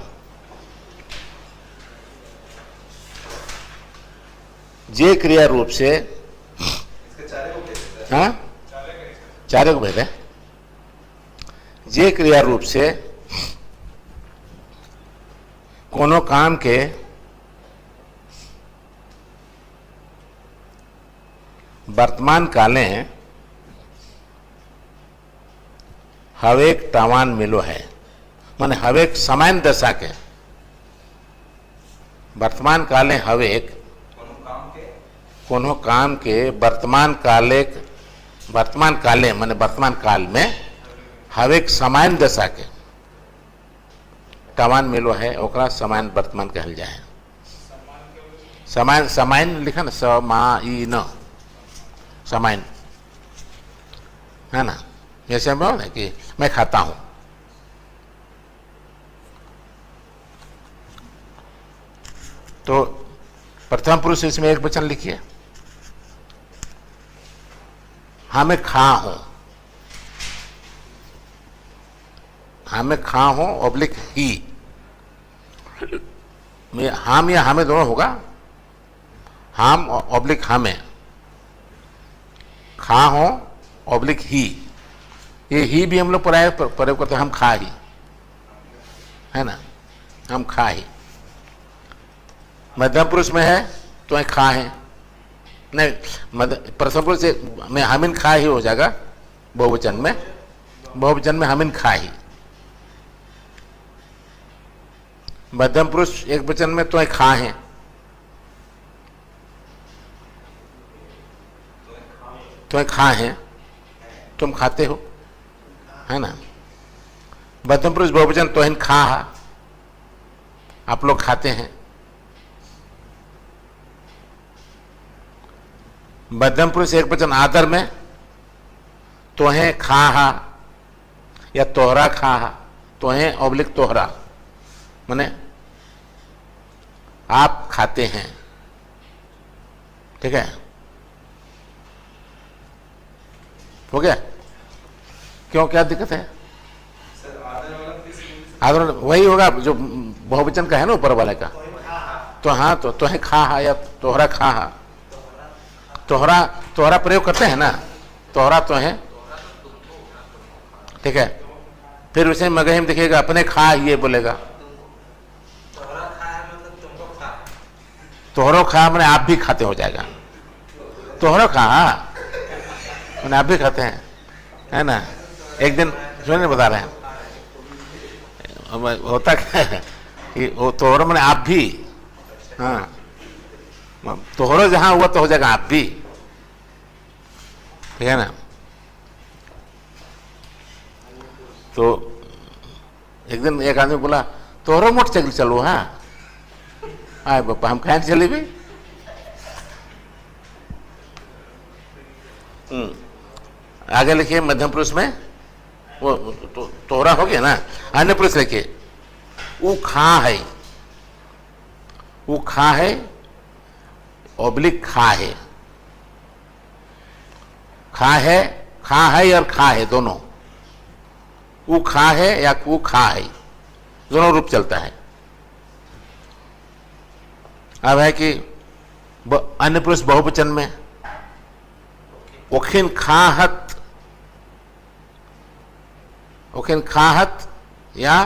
जे क्रिया रूप से, हाँ 4 को भेद है। जे क्रिया रूप से कोनो काम के वर्तमान काले हवेक टावान मिलो है, माने हवेक समान दशा के वर्तमान काले हवेक कोनो काम के वर्तमान काले माने वर्तमान काल में हवेक समान दशा के टावान मिलो है, ओकरा समान वर्तमान कहल जाए। समान लिखा ना, समाइन, समान है ना। जैसे हम बोले कि मैं खाता हूं, तो प्रथम पुरुष इसमें एक वचन लिखिए। हाँ मैं खा हूं, हामे खा हो ऑब्लिक ही, हाम या हामे दोनों होगा, हाम ऑब्लिक हामे, खा हो ऑब्लिक ही, ये ही भी हम लोग प्रयोग करते हैं, हम खा ही, है ना, हम खा ही। मध्यम पुरुष में है तो खा है, नहीं प्रथम पुरुष में हामिन खा ही हो जाएगा, बहुवचन में हामिन खा ही। मध्यम पुरुष एक वचन में तो खा है, तो खा है, तुम खाते हो, है ना। मध्यम पुरुष बहुवचन तो खा, आप लोग खाते हैं। मध्यम पुरुष एक वचन आदर में तो है खा या तोहरा खा, तो है ऑब्लिक तोहरा, माने आप खाते हैं, ठीक है, हो गया। क्यों, क्या दिक्कत है? सर आदर वही होगा जो बहुवचन का है ना, ऊपर वाले का, तो हाँ, तो है खा या तोहरा खा, तोहरा प्रयोग करते हैं ना, तोहरा तो है, ठीक है। फिर उसे मगही में देखिएगा अपने खा ये बोलेगा, तोहरो खा मैंने आप भी खाते हो जाएगा, तोहरो खा मैंने आप भी खाते हैं, है ना। एक दिन सुनिए बता रहे हैं, होता क्या है कि वो तोहरो मैंने आप भी, हाँ, तोहरो जहां हुआ तो हो जाएगा आप भी, ठीक है ना। तो एक दिन एक आदमी बोला तोहरो मोटरसाइकिल चलो, हाँ आए पापा हम कहें चले भी। आगे लिखिए मध्यम पुरुष में वो तोहरा हो गया ना। अन्य पुरुष लिखिए वो खा है ऑब्लिक खा है, खा है और खा है दोनों, वो खा है या वो खा है, दोनों रूप चलता है। अब है कि अन्य पुरुष बहुवचन में ओखिन खाहत या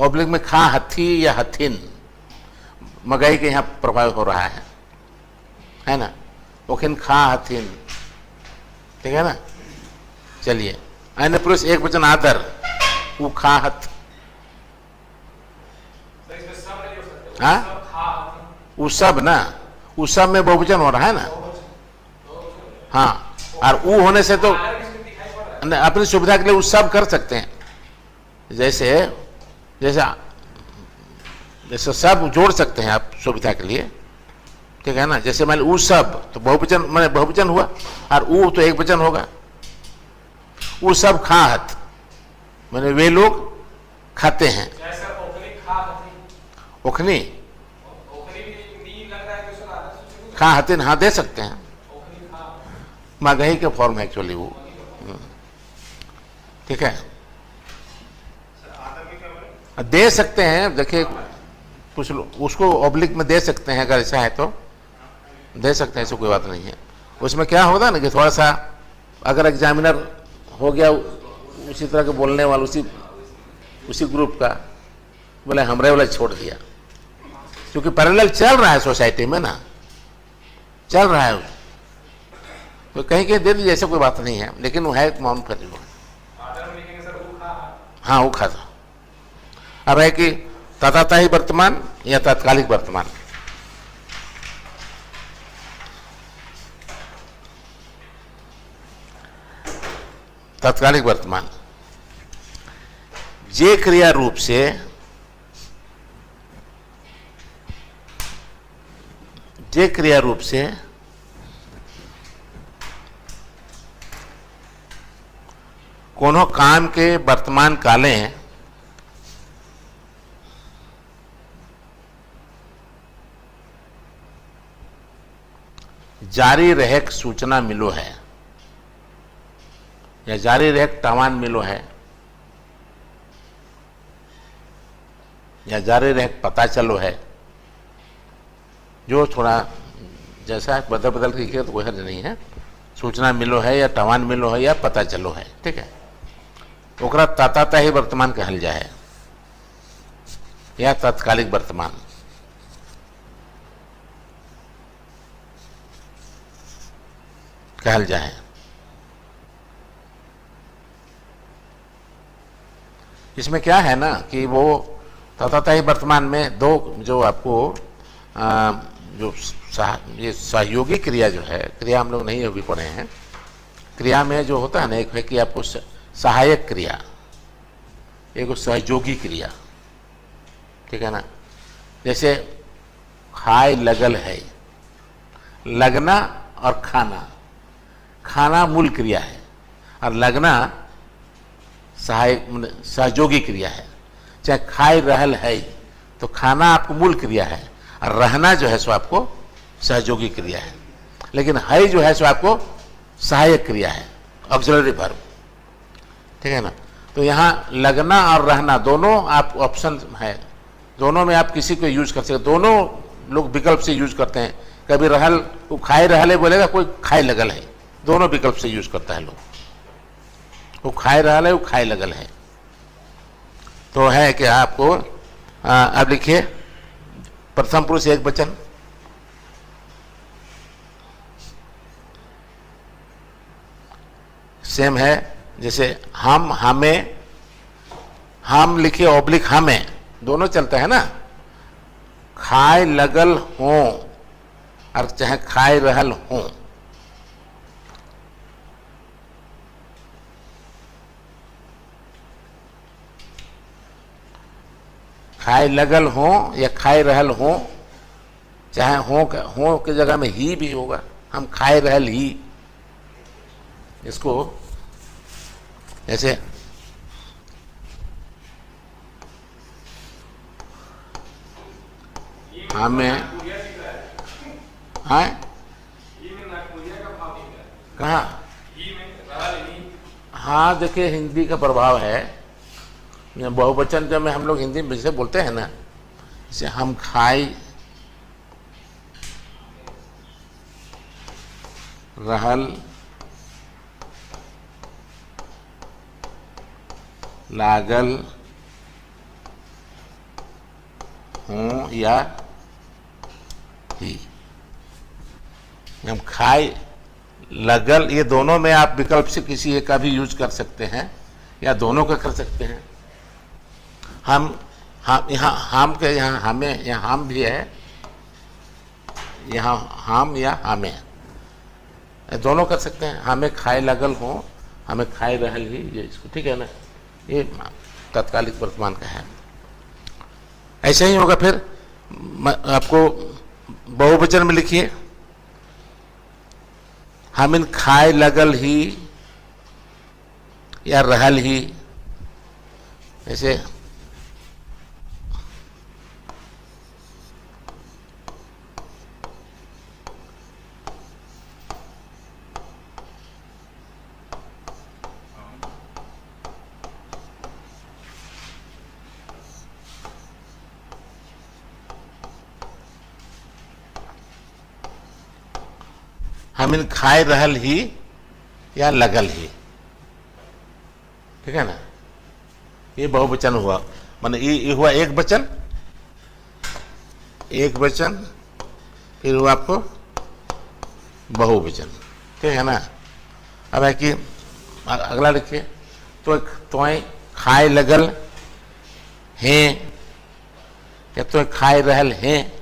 ऑब्लिक में खा हथी या हथिन, मगही के यहाँ प्रभाव हो रहा है ना। ओखिन खा हथिन, ठीक है ना। चलिए अन्य पुरुष एक वचन आदर, वो खाहत, हाँ वो सब ना, वो सब में बहुवचन हो रहा है ना, हाँ। और वो होने से तो अपनी सुविधा के लिए वो सब कर सकते हैं, जैसे सब जोड़ सकते हैं आप सुविधा के लिए, ठीक है ना। जैसे मान ऊ सब तो बहुवचन मैंने बहुवचन हुआ, और ऊ तो एक वचन होगा। वो सब खाहत मैंने वे लोग खाते हैं, ओखनी खा हतिन, हाँ दे सकते हैं, मगही के फॉर्म है एक्चुअली वो, ठीक है, दे सकते हैं। देखिए कुछ लोग उसको ऑब्लिक में दे सकते हैं, अगर ऐसा है तो दे सकते हैं, ऐसी कोई बात नहीं है। उसमें क्या होता है ना कि थोड़ा सा अगर एग्जामिनर हो गया उसी तरह के बोलने वाला, उसी ग्रुप का, बोले हमरे वाला छोड़ दिया, क्योंकि पैरेलल चल रहा है सोसाइटी में ना, चल रहा है, तो कहीं कहीं दे दीजिए, ऐसा कोई बात नहीं है, लेकिन वो है मौन कर लो, हाँ वो खाता। अब है कि तथातही वर्तमान या तात्कालिक वर्तमान, तात्कालिक वर्तमान जे क्रिया रूप से कोनो काम के वर्तमान काले जारी रहेक सूचना मिलो है या जारी रहेक तामान मिलो है, या जारी रह पता चलो है, जो थोड़ा जैसा है बदल बदल के लिखे तो कोई हर्ज नहीं है। सूचना मिलो है या टवान मिलो है या पता चलो है, ठीक है। ओकरा ताता ही वर्तमान कहल जाए या तत्कालिक वर्तमान। कहल जाए इसमें क्या है ना कि वो तथा ही वर्तमान में दो जो आपको जो ये सहयोगी क्रिया जो है, क्रिया हम लोग नहीं अभी पढ़े हैं। क्रिया में जो होता है ना, एक है कि आपको सहायक क्रिया, एक सहयोगी क्रिया, ठीक है ना। जैसे खाए लगल है, लगना और खाना, खाना मूल क्रिया है और लगना सहायक सहयोगी क्रिया है। चाहे खाए रहल है तो खाना आपको मूल क्रिया है और रहना जो है सो आपको सहयोगी क्रिया है, लेकिन है जो है सो आपको सहायक क्रिया है, ऑक्सिलरी वर्ब, ठीक है ना। तो यहाँ लगना और रहना दोनों आप ऑप्शन है, दोनों में आप किसी को यूज कर सकते, दोनों लोग विकल्प से यूज करते हैं। कभी रहल वो खाए रहल है बोलेगा, कोई खाए लगल है, दोनों विकल्प से यूज करता है लोग। वो खाए रहल है, वो खाए लगल है। तो है कि आपको अब लिखिए प्रथम पुरुष एक वचन, सेम है। जैसे हम, हमें, हम लिखिए ऑब्लिक हमें, दोनों चलता है ना। खाए लगल हो और चाहे खाए रहल हो, खाए लगल हो या खाए रहल हो, चाहे हो के जगह में ही भी होगा, हम खाए रहल ही। इसको जैसे हमें, हाँ कहाँ, हाँ देखिए हिंदी का प्रभाव है। बहुवचन जब में हम लोग हिंदी में जैसे बोलते हैं ना, जैसे हम खाए रहल लागल हूँ या ही, हम खाए लगल, ये दोनों में आप विकल्प से किसी एक का भी यूज कर सकते हैं या दोनों का कर सकते हैं। हम यहाँ हम के यहाँ हमें, यहाँ हम भी है, यहाँ हम या हमें, दोनों कर सकते हैं। हमें खाए लगल हो, हमें खाए रहल ही, ये इसको, ठीक है ना। ये तत्कालिक वर्तमान का है। ऐसा ही होगा फिर आपको बहुवचन में लिखिए, हम इन खाए लगल ही या रहल ही। ऐसे हम इन खाए रहल ही या लगल ही, ठीक है ना। ये बहुवचन हुआ, माने ये हुआ एक वचन, एक वचन, फिर हुआ आपको बहुवचन, ठीक है ना। अब है कि अगला लिखिए, तो खाए लगल हैं या तो खाए रहल हैं।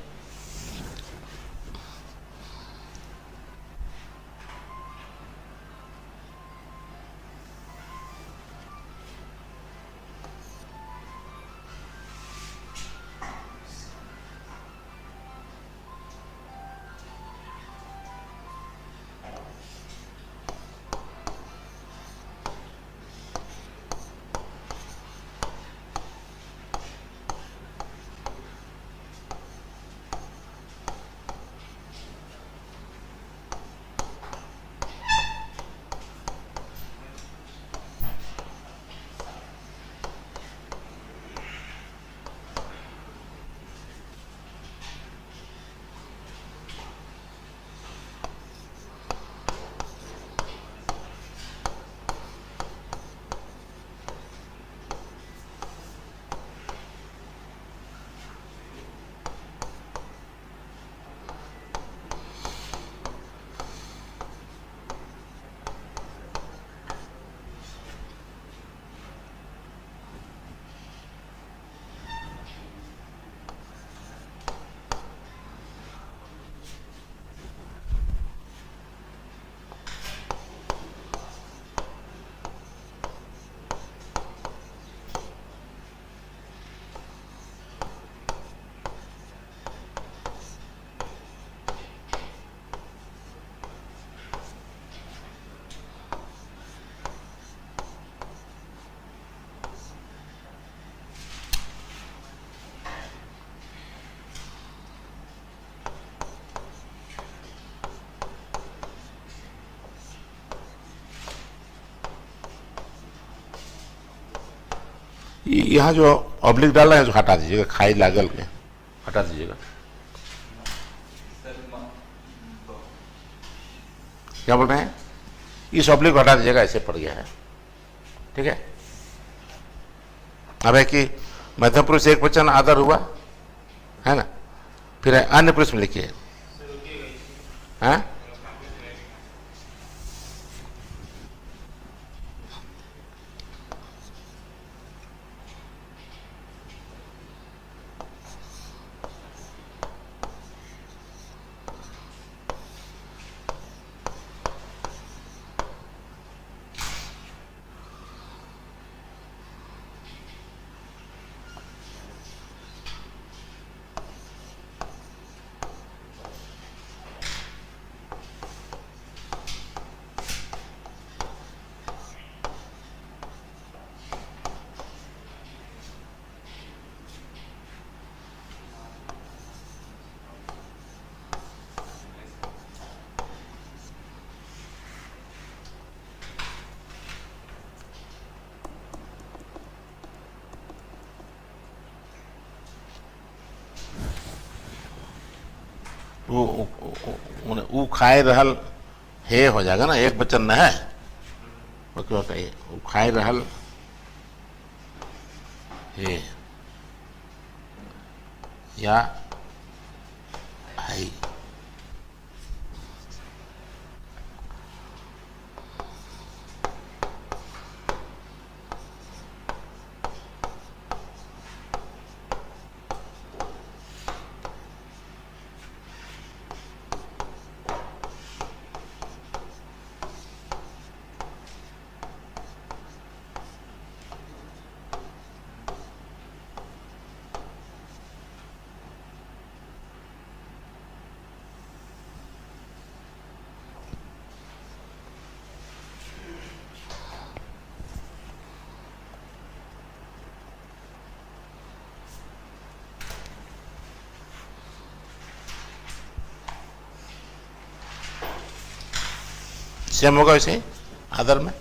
यहाँ जो ऑब्लिक डाला है जो हटा दीजिएगा, खाई लागल के हटा दीजिएगा। सर क्या बोल रहे हैं? इस ऑब्लिक को हटा दीजिएगा, ऐसे पड़ गया है। ठीक है। अब है कि मध्यम पुरुष एक वचन आदर हुआ है ना, फिर अन्य पुरुष में लिखिए। हाँ, वो खाए रहल हे हो जाएगा ना, एक वचन न है। वो क्यों कहिए, वो खाए रहल हे या हाई। सेम होगा वैसे आदर में।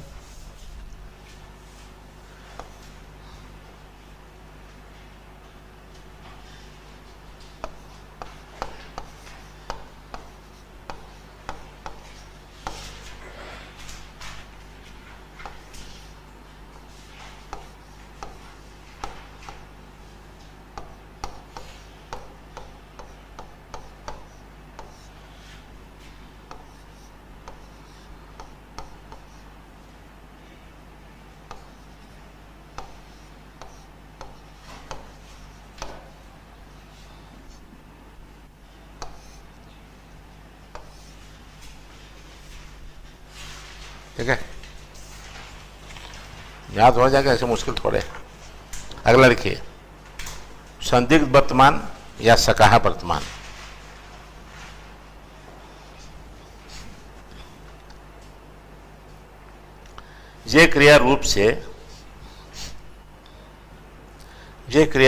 ठीक है, याद हो जाएगा, ऐसे मुश्किल थोड़े। अगला लिखिए, संदिग्ध वर्तमान या सकाहा वर्तमान। ये क्रिया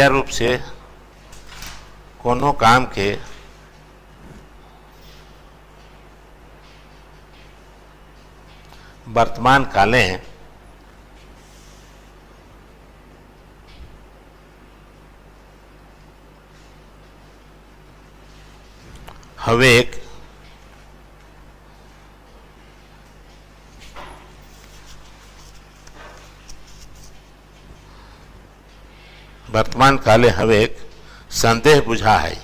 रूप से कोनो काम के वर्तमान काले हवेक वर्तमान काले हवेक संदेह बुझा है।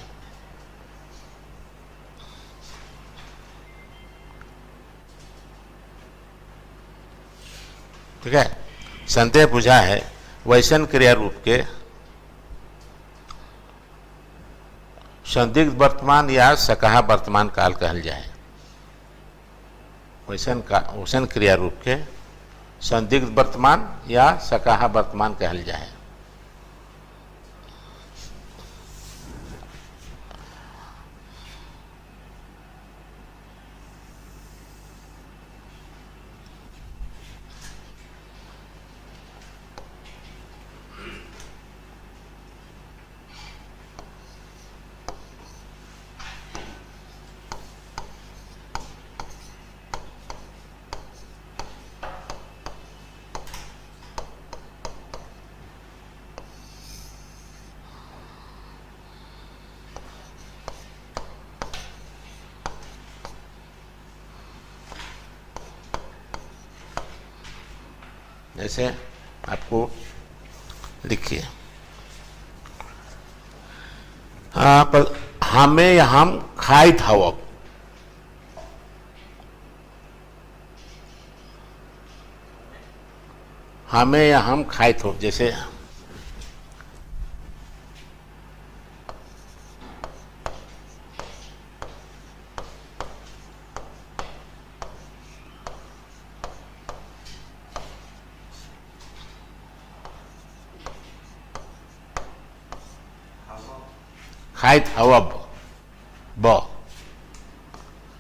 ठीक है, संदेह बुझा है वैसन क्रिया रूप के संदिग्ध वर्तमान या सकाहा वर्तमान काल कहल जाए। वैसन क्रिया रूप के संदिग्ध वर्तमान या सकाहा वर्तमान कहल जाए। ऐसे आपको लिखिए। हाँ, पर हमें या हम खाइत हवब, हमें या हम खाइत हो, जैसे खाइत हवब ब,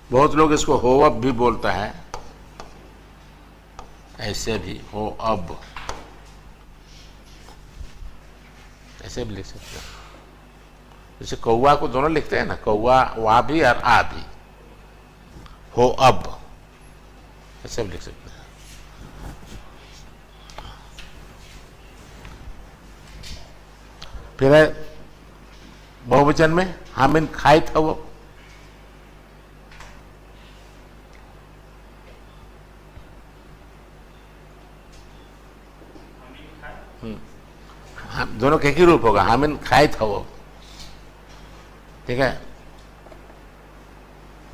बहुत लोग इसको होवब भी बोलता है, ऐसे भी हो अब, ऐसे भी लिख सकते हैं। जैसे कौवा को दोनों लिखते हैं ना, कौवा वा भी और आ भी, हो अब, ऐसे भी लिख सकते हैं। फिर है बहुवचन में हामिन खाइत हवब, दोनों का एक ही रूप होगा, हामिन खाइत हवब, ठीक है।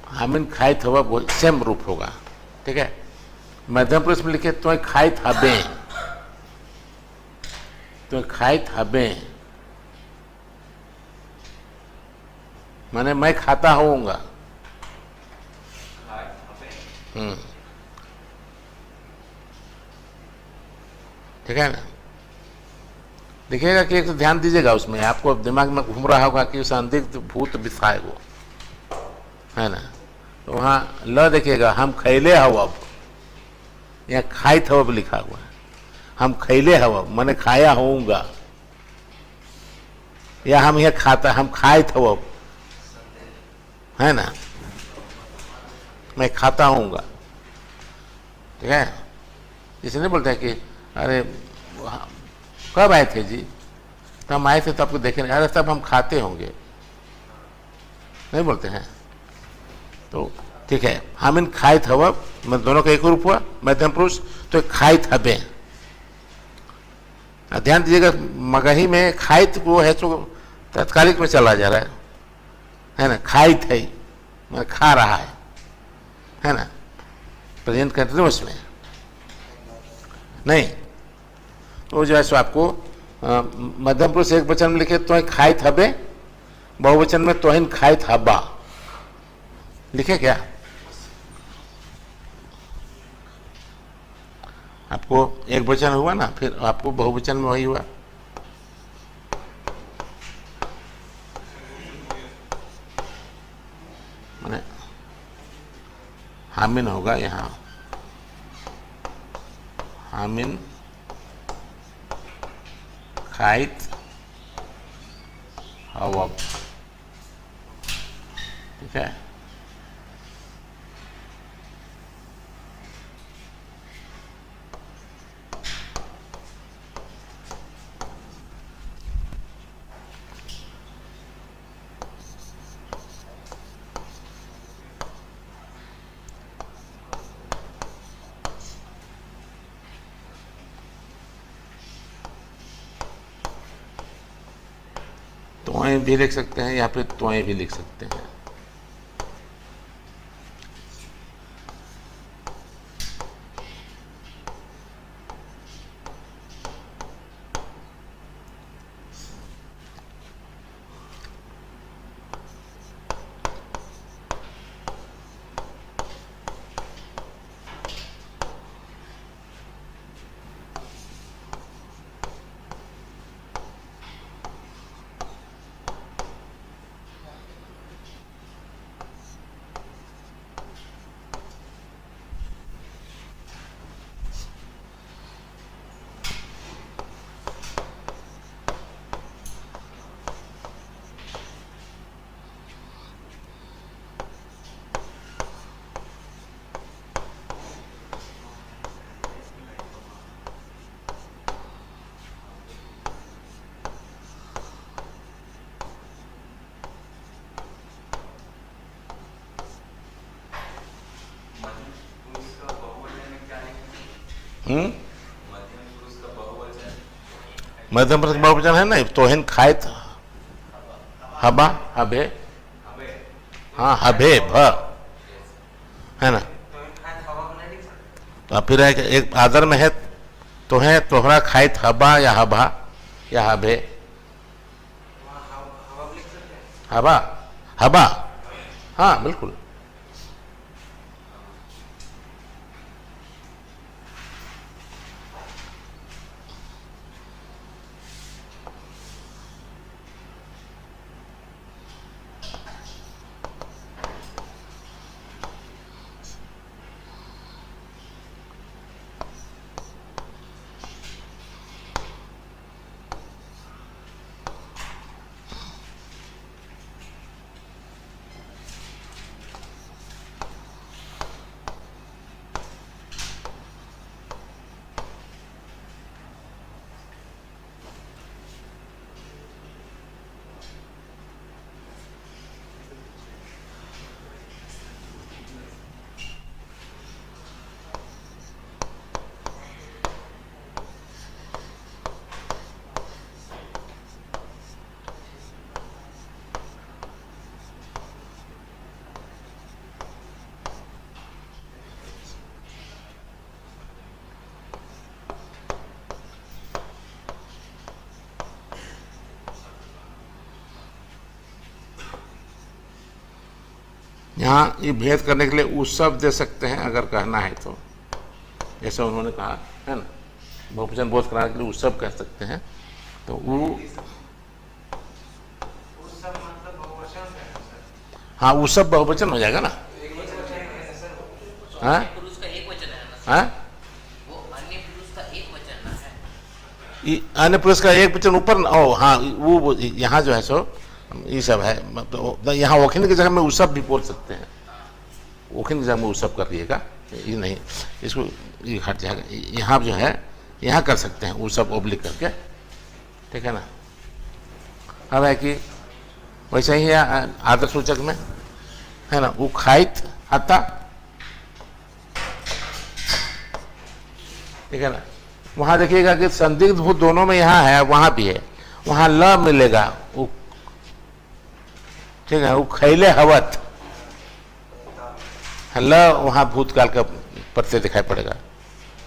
हामिन खाइत हवब सेम रूप होगा, ठीक है। मध्यम पुरुष में लिखे तो खाइत हबे, तो खाइत हबे माने मैं खाता होऊंगा। ठीक है ना। देखिएगा कि एक तो ध्यान दीजिएगा, उसमें आपको दिमाग में घूम रहा होगा कि संदिग्ध भूत बिसाए वो, है ना। तो वहाँ ल देखिएगा, हम खैले हवब, यहाँ खाइत हवब लिखा हुआ है, हम खैले हवब माने खाया होऊंगा, या हम यह खाता, हम खाइत हवब, है ना, मैं खाता होऊंगा, ठीक है। जैसे नहीं बोलते हैं कि अरे कब आए थे जी, तो हम आए थे तो आपको देखे नहीं, अरे तब हम खाते होंगे, नहीं बोलते हैं। तो ठीक है, हामिन खाइत हवब, मैं दोनों का एक रूप हुआ, मध्यम पुरुष, तो खाइत हबे। ध्यान दीजिएगा, मगही में खाइत वो है तो तत्कालिक में चला जा रहा है ना, खाइत है मैं खा रहा है ना, प्रेजेंट कंटिन्यूअस में नहीं। तो जो है सो आपको मध्यम पुरुष एक वचन में लिखे तो खाइत हबे, बहुवचन में तोहिन खाइत हब्बा लिखे क्या? आपको एक वचन हुआ ना, फिर आपको बहुवचन में वही हुआ। माने हामिन होगा यहाँ, हामिन खाइत हवब, ठीक है। तोएं भी लिख सकते हैं या फिर तोएं भी लिख सकते हैं। मध्यम मध्यम पुरुष का बहुवचन है ना, तोहिन खाइत हबा हबे, हाँ हबे भ है ना। तो फिर है कि एक आदर में है तो है तोहरा खाइत हबा या हबा या हबे, हबा हबा, हाँ बिल्कुल। यहाँ ये भेद करने के लिए उत्सव दे सकते हैं अगर कहना है तो, जैसे उन्होंने कहा है ना, बहुवचन बोध कराने के लिए उत्सव कह सकते हैं। तो वो हाँ उत्सव बहुवचन हो जाएगा ना। हाँ पुरुष का एक वचन है ना, हाँ वो अन्य पुरुष का एक वचन ना है। अन्य पुरुष का एक वचन ऊपर, ओ हाँ वो यहाँ जो है सो ये सब है, तो यहाँ वखिन की जगह में उत्सव भी बोल सकते हैं, वखिन की जगह में उत्सव कर दिएगा, ये नहीं, इसको ये हट जाएगा। यहाँ जो है यहाँ कर सकते हैं उत्सव ओब्लिक करके, ठीक है ना। अब है कि वैसे ही आदर सूचक में है ना, वो खाइत हता, ठीक है ना। वहाँ देखिएगा कि संदिग्ध भूत दोनों में यहाँ है, वहाँ भी है, वहाँ ल मिलेगा, वो ठीक है, वो खैले हवत ल, वहाँ भूतकाल का प्रत्यय दिखाई पड़ेगा,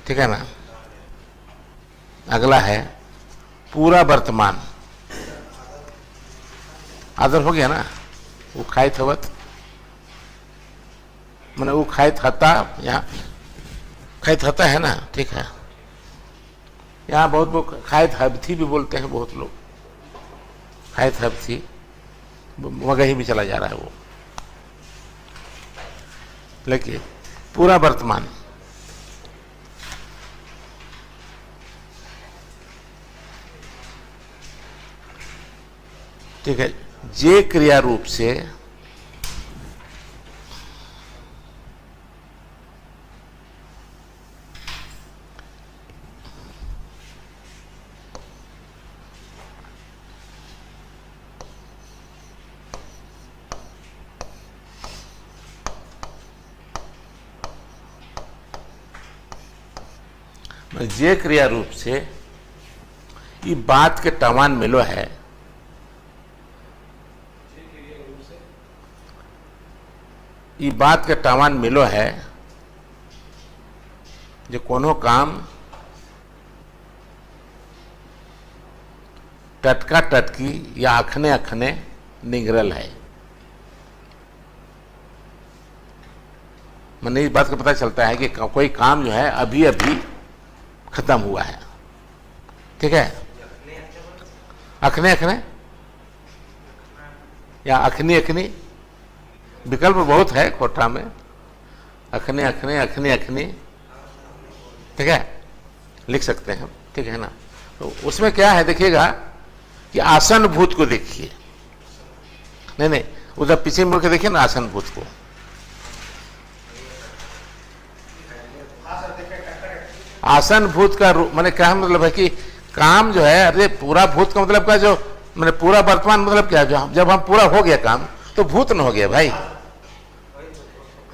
ठीक है ना। अगला है पूरा वर्तमान, आदर हो गया ना, वो खाइत हवत मैंने वो खाइत हता, यहाँ खाइत हता है ना, ठीक है। यहाँ बहुत लोग खाइत हबथी भी बोलते हैं, बहुत लोग खाइत हबथी, मगही भी चला जा रहा है वो, लेकिन पूरा वर्तमान ठीक है। जे क्रिया रूप से जे क्रिया रूप से ये बात के टमान मिलो है, ये बात के टमान मिलो है, जो कोनो काम टटका टटकी या अखने अखने निगरल है। मैंने इस बात का पता चलता है कि कोई काम जो है अभी अभी खत्म हुआ है, ठीक है। अखने अखने या अखनी अखनी, विकल्प बहुत है कोटा में, अखने अखने अखनी अखनी, ठीक है, लिख सकते हैं, ठीक है ना। तो उसमें क्या है देखिएगा कि आसन भूत को देखिए, नहीं उधर पीछे मुड़ के देखिए ना आसन भूत को, आसन भूत का मैंने क्या मतलब है कि काम जो है, अरे पूरा भूत का मतलब क्या, जो मैंने पूरा वर्तमान मतलब क्या, जब हम पूरा हो गया काम तो भूत न हो गया भाई,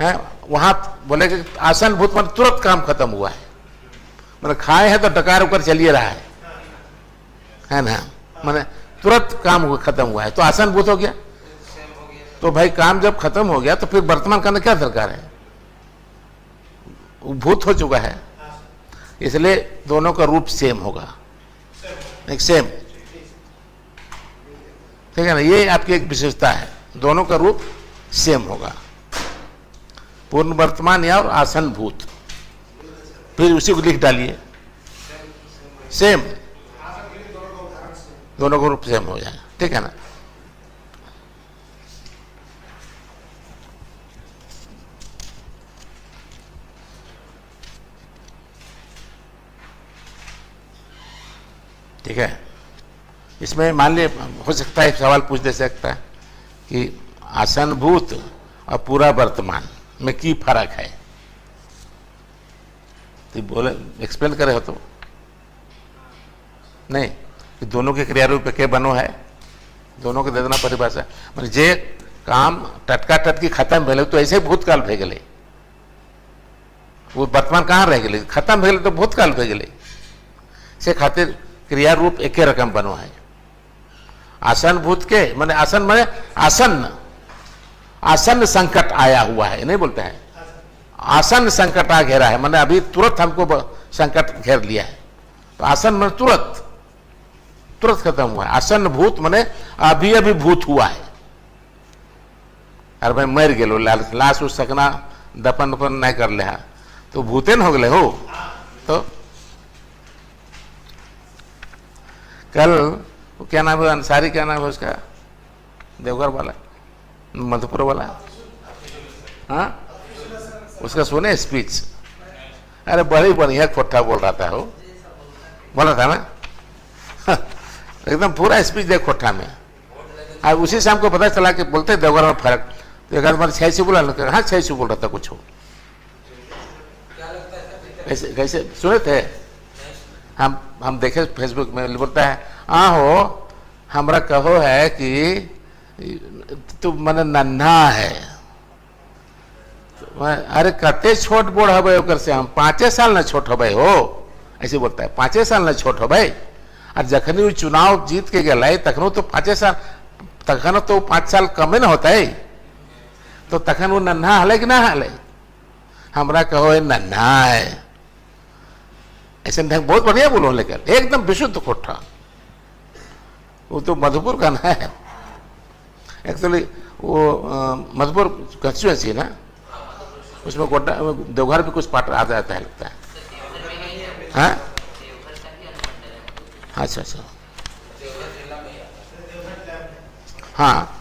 है वहां बोले कि आसन भूत मतलब तुरंत काम खत्म हुआ है, मतलब खाए हैं तो डकार उकर चलिए रहा है, है ना, माने तुरंत काम खत्म हुआ है तो आसन भूत हो गया। तो भाई काम जब खत्म हो गया तो फिर वर्तमान करना क्या दरकार है, वो भूत हो चुका है, इसलिए दोनों का रूप सेम होगा, एक सेम, ठीक है ना। ये आपकी एक विशेषता है, दोनों का रूप सेम होगा, पूर्ण वर्तमान या और आसन भूत। फिर उसी को लिख डालिए, सेम, दोनों का रूप सेम हो जाए, ठीक है ना। ठीक है, इसमें मान लिए हो सकता है सवाल पूछ दे सकता है कि आसन भूत और पूरा वर्तमान में की फर्क है, तो बोले एक्सप्लेन करे हो तो नहीं कि दोनों के क्रिया रूप के बनो है, दोनों के दे देना परिभाषा। मतलब जे काम टटका टटकी खत्म भेले तो ऐसे भूतकाल भे गए, वो वर्तमान कहाँ रह गए, खत्म भेले तो भूतकाल भे गए, से खातिर क्रिया रूप एक रकम बनो है। आसन भूत के माने आसन माने आसन्न, आसन्न संकट आया हुआ है, नहीं बोलते हैं आसन्न संकट आ घेरा है, माने अभी तुरंत हमको संकट घेर लिया है, तो आसन माने तुरंत तुरंत खत्म हुआ है। आसन्न भूत माने अभी अभी भूत हुआ है, अरे भाई मर गेलो लाश उस सकना दफन वफन नहीं कर ले तो भूते न हो गए हो। तो कल क्या नाम है अंसारी, क्या नाम है उसका, देवघर वाला, मधुपुर वाला, हाँ उसका सुने स्पीच, अरे बड़ी बढ़िया खोट्टा बोल रहा था, हो बोला था ना एकदम पूरा स्पीच दे खोट्टा में। अब उसी से हमको पता चला कि बोलते देवघर में फर्क, तो एक आदमी सही से बोला, हाँ सही से बोल रहा था कुछ हो, कैसे कैसे सुने थे हम देखे फेसबुक में, बोलता है हाँ हो हमरा कहो है कि तू मन नन्हा है, तो अरे कते छोट बोड़ हबे ओकर से, हम 5 साल न छोट हबे हो, ऐसे बोलता है 5 साल न छोट हबे। और जखनी वो चुनाव जीत के गए तखनो तो 5 साल, तखनो तो 5 साल कमे न होता है, तो तखन वो नन्हा हले कि ना हले, हमरा कहो है नन्हा है, ऐसे ढंग बहुत बढ़िया बोलो, लेकर एकदम विशुद्ध कोठा। वो तो मधुपुर का ना है एक्चुअली, वो मधुपुर कंस्टिट्यूएंसी ना, उसमें कोटा देवघर भी कुछ पार्ट आ जाता है लगता है, हाँ अच्छा अच्छा, हाँ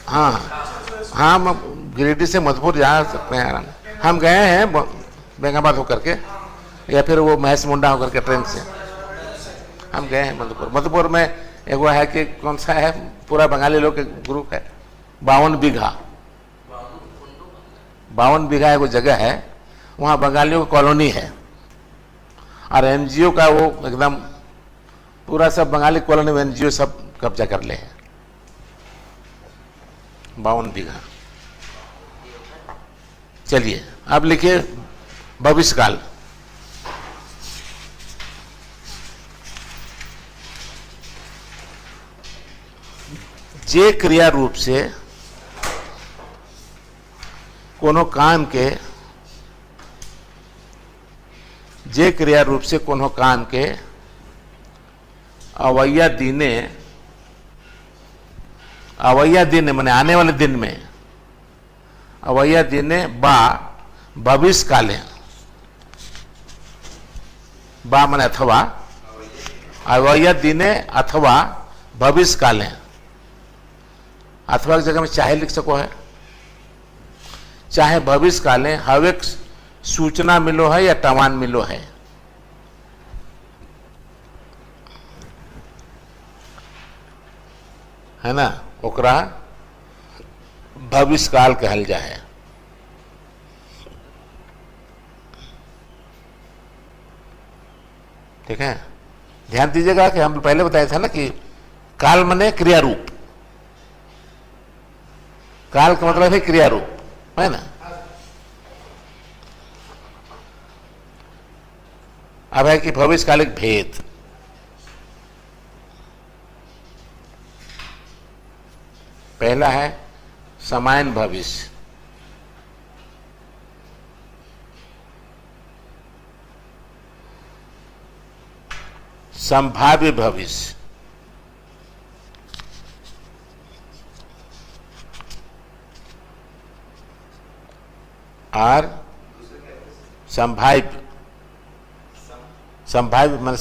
हाँ हाँ, गिरिडीह से मधुपुर जा सकते हैं आराम। हम गए हैं बेंगाबाद होकर के, या फिर वो महेश मुंडा होकर के ट्रेन से हम गए हैं मधुपुर। मधुपुर में एक वो है कि कौन सा है, पूरा बंगाली लोग के ग्रुप है, 52 बीघा, 52 बीघा एक जगह है, वहाँ बंगालियों की कॉलोनी है, और एनजीओ का वो एकदम पूरा सब बंगाली कॉलोनी में एनजीओ सब कब्जा कर ले हैं, 52 बीघा। चलिए अब लिखिए भविष्यकाल। जे क्रिया रूप से कोनो काम के, जे क्रिया रूप से कोनो काम के अवैया दिने, अवैया दिन माने आने वाले दिन में, अवैया दिने बा भविष्य काले, बा माने अथवा, अवैया दिने अथवा भविष्य काले, अथवा की जगह में चाहे लिख सको है, चाहे भविष्य काले हवे सूचना मिलो है या टमान मिलो है ना, ओकरा भविष्य काल कहल जाए। ठीक है, ध्यान दीजिएगा कि हम पहले बताया था ना कि काल मने क्रिया रूप, काल का मतलब है क्रिया रूप, है ना। अब है कि भविष्यकालिक भेद। पहला है समायन भविष्य, संभाव्य भविष्य और संभाव्य मतलब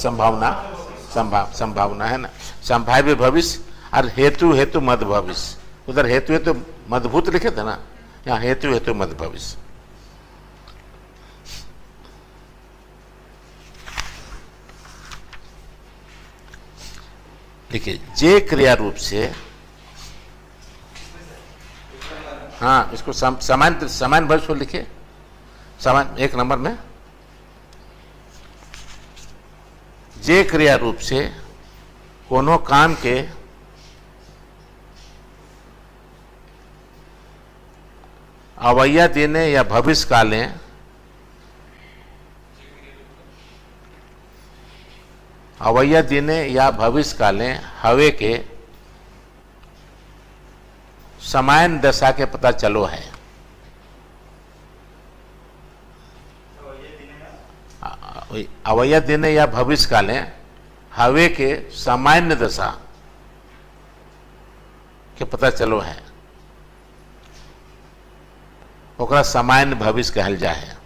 संभावना है ना, संभाव्य भविष्य और हेतु मद भविष्य। उधर हेतु मदभूत लिखे थे ना, यहाँ हेतु मद भविष्य। देखिए जे क्रिया रूप से, हाँ इसको समान भविष्य को लिखिए, समान 1 नंबर में। जे क्रिया रूप से कोनो काम के अवैया देने या भविष्य काले अवैया दिने या भविष्य काले हवे के समायन दशा के पता चलो है। अवैया दिने या भविष्य काले हवे के सामान्य दशा के पता चलो है, ओकरा सामान्य भविष्य कहल जाए।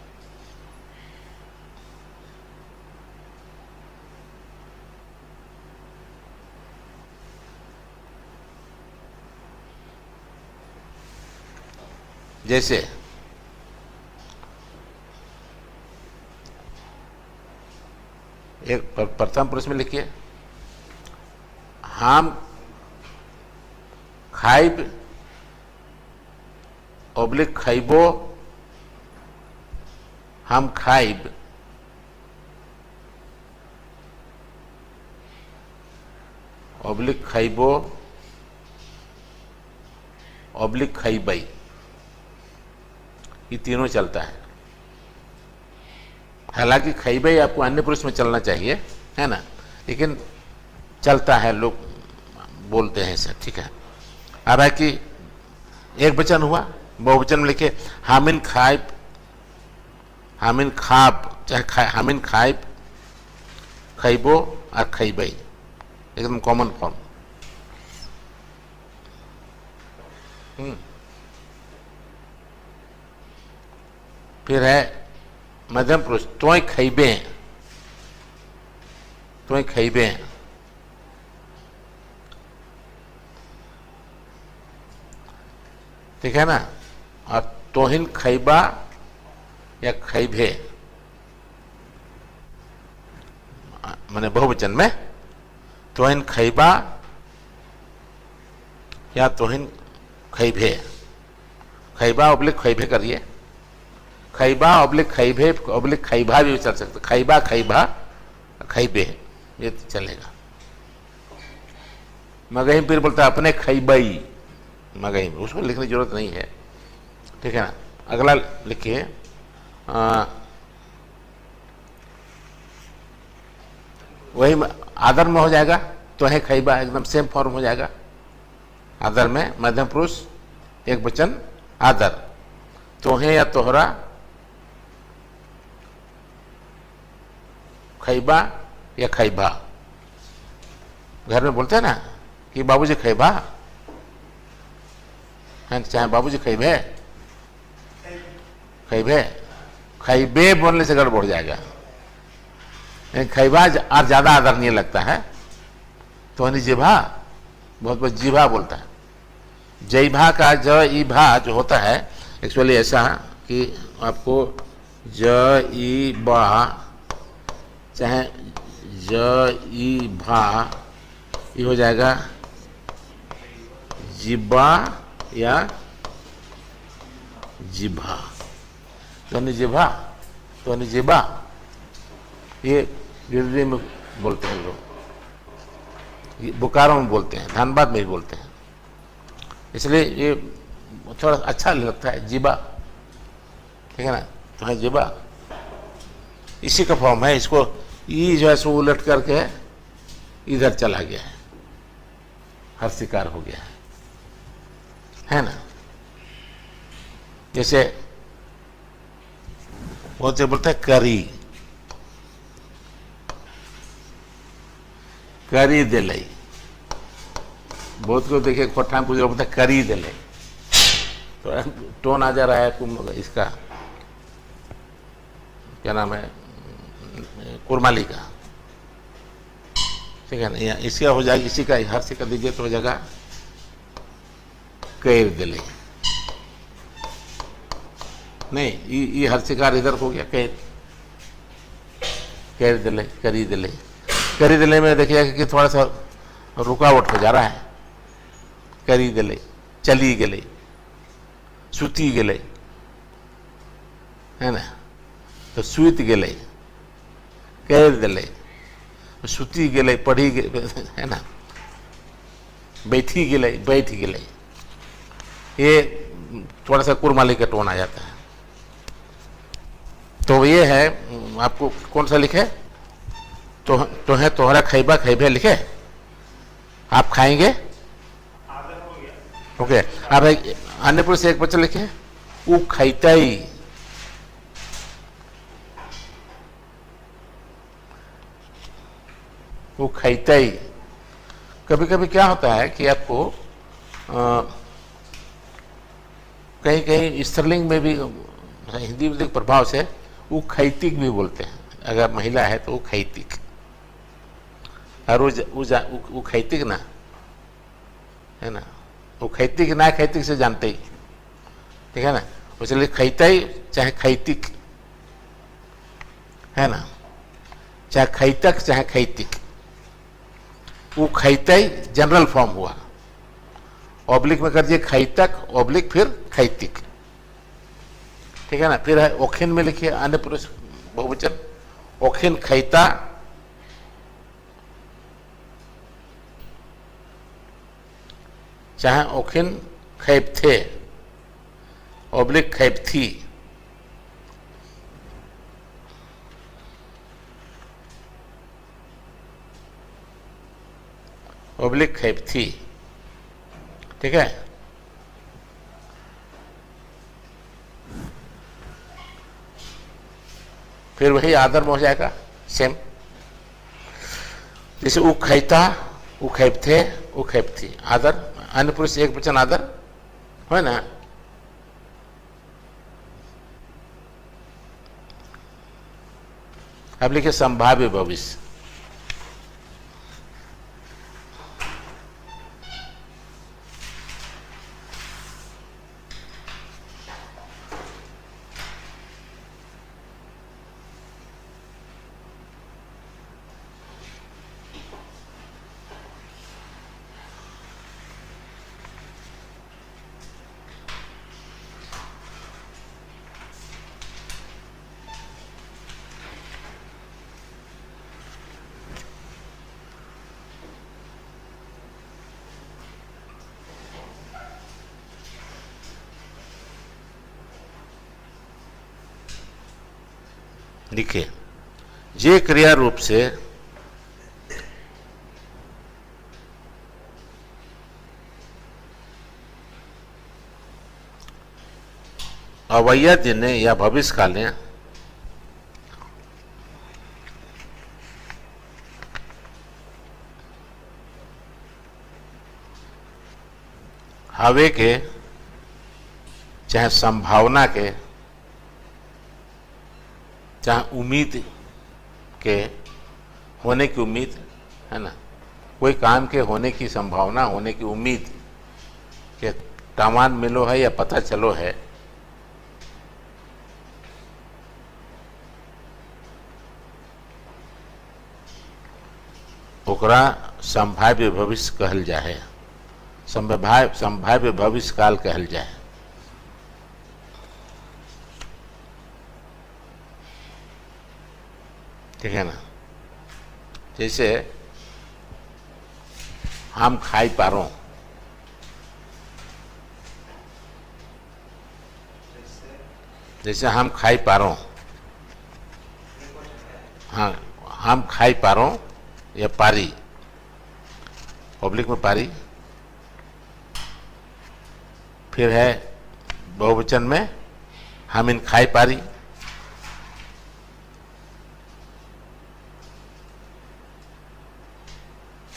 जैसे एक प्रथम पुरुष में लिखिए, हम खाइब ऑब्लिक खाइबो, हम खाइब ऑब्लिक खाइबो ऑब्लिक खाइबई, ये तीनों चलता है। हालांकि खैबई आपको अन्य पुरुष में चलना चाहिए, है ना, लेकिन चलता है, लोग बोलते हैं इसे, ठीक है। अब है कि एक वचन हुआ, बहुवचन में लिखे हामिन खाइब, हामिन खाब, चाहे हामिन खाइब, खैबो और खैबई, एकदम कॉमन फॉर्म। फिर है मध्यम पुरुष, तोय खैबे, तोय खैबे, ठीक है ना। और तोहिन खैबा या खैबे, माने बहुवचन में तोहिन खैबा या तोहिन खैबे, खैबा ऑब्लिक खैबे करिए, खैबा ऑब्लिक खैबे ऑब्लिक खैबा भी चल सकता, खैबा खैबा खैबे ये चलेगा। मगही फिर बोलता है अपने खैबई, मगही में उसको लिखने की जरूरत नहीं है, ठीक है ना। अगला लिखिए, वही आदर में हो जाएगा, तो है खैबा, एकदम सेम फॉर्म हो जाएगा। आदर में मध्यम पुरुष एक वचन आदर, तो है या तोहरा खैबा या खैबा। घर में बोलते हैं ना कि बाबूजी खैबा है, चाहे बाबूजी खैबे, खैबे खैबे बोलने से गड़बड़ जाएगा, लेकिन खैबा और ज्यादा आदर नहीं लगता है। तो जिभा बहुत बहुत जीभा बोलता है, जैभा का ज ई भा जो होता है एक्चुअली ऐसा कि आपको ज ई बा चाहे ज ई भा ये हो जाएगा जिब्बा या जिभा, तो जिभा तो जिबा, ये गिरडी में बोलते हैं लोग, बोकारो में बोलते हैं, धनबाद में भी बोलते हैं, इसलिए ये थोड़ा अच्छा लगता है जिबा, ठीक है ना। तो है जिबा, इसी का फॉर्म है, इसको ई जो है सो उलट करके इधर चला गया है, हर शिकार हो गया है ना। जैसे बहुत से बोलते हैं करी, करी दिलई, बहुत को देखे कोठा में बोलते हैं करी दिलई, तो टोन आ जा रहा है इसका क्या नाम है, कुरमाली का, ठीक है ना। या इसका हो जाएगा, इसी का हर से कर दीजिए तो हो जाएगा कैर दिले, नहीं ये हर शिकार इधर हो गया, कैर, कैर दिले, करी दिले। करी दिले में देखिएगा कि थोड़ा सा रुकावट हो जा रहा है, करी दिले, चली गले, सुती गले, है ना, तो सुत गले, कैर दिले, सुती गले, पढ़ी है ना, बैठी गले, बैठ गले, ये थोड़ा सा कुरमाली का टोन आ जाता है। तो ये है, आपको कौन सा लिखे, तो है तोहरा खैबा खैबे लिखे, आप खाएंगे, आदर हो गया। ओके। अब अन्य पुरुष से एक बच्चा लिखे, ऊ खैताई, वो खैताई। कभी कभी क्या होता है कि आपको कहीं कहीं स्त्रीलिंग में भी हिंदी में प्रभाव से वो खैतिक भी बोलते हैं, अगर महिला है तो वो खैतिक, और वो खैतिक ना, है ना, वो खैतिक ना खैतिक से जानते ही, ठीक है ना। इसलिए खैताई चाहे खैतिक, है ना, चाहे खैतक चाहे खैतिक, वो खैताई जनरल फॉर्म हुआ, ऑब्लिक में कर दिए खैतक, ऑब्लिक फिर खैतिक, ठीक है ना। फिर है ओखिन में लिखिए अन्य पुरुष बहुवचन, ओखिन खैता, चाहे ओखिन खैपथे, ऑब्लिक खैपथी, ऑब्लिक खैपथी, ठीक है। फिर वही आदर में हो जाएगा सेम, जैसे ऊ खैता, ऊ खैपथे, ऊ खैपथी, आदर, अन्य पुरुष एक वचन आदर है ना। अब लिखिए संभाव्य भविष्य, लिखिए जे क्रिया रूप से अवैया दिने या भविष्य काले हवे के चाहे संभावना के चाहे उम्मीद के होने की उम्मीद, है ना, कोई काम के होने की संभावना, होने की उम्मीद के तामान मिलो है या पता चलो है, ओकरा संभाव्य भविष्य कहल जाए, संभाव्य भविष्य काल कहल जाए। ठीक है ना। जैसे हम खाई पारो, जैसे हम खाई पारो, हाँ हम खाई पारों या पारी, पब्लिक में पारी। फिर है बहुवचन में हम इन खाई पारी।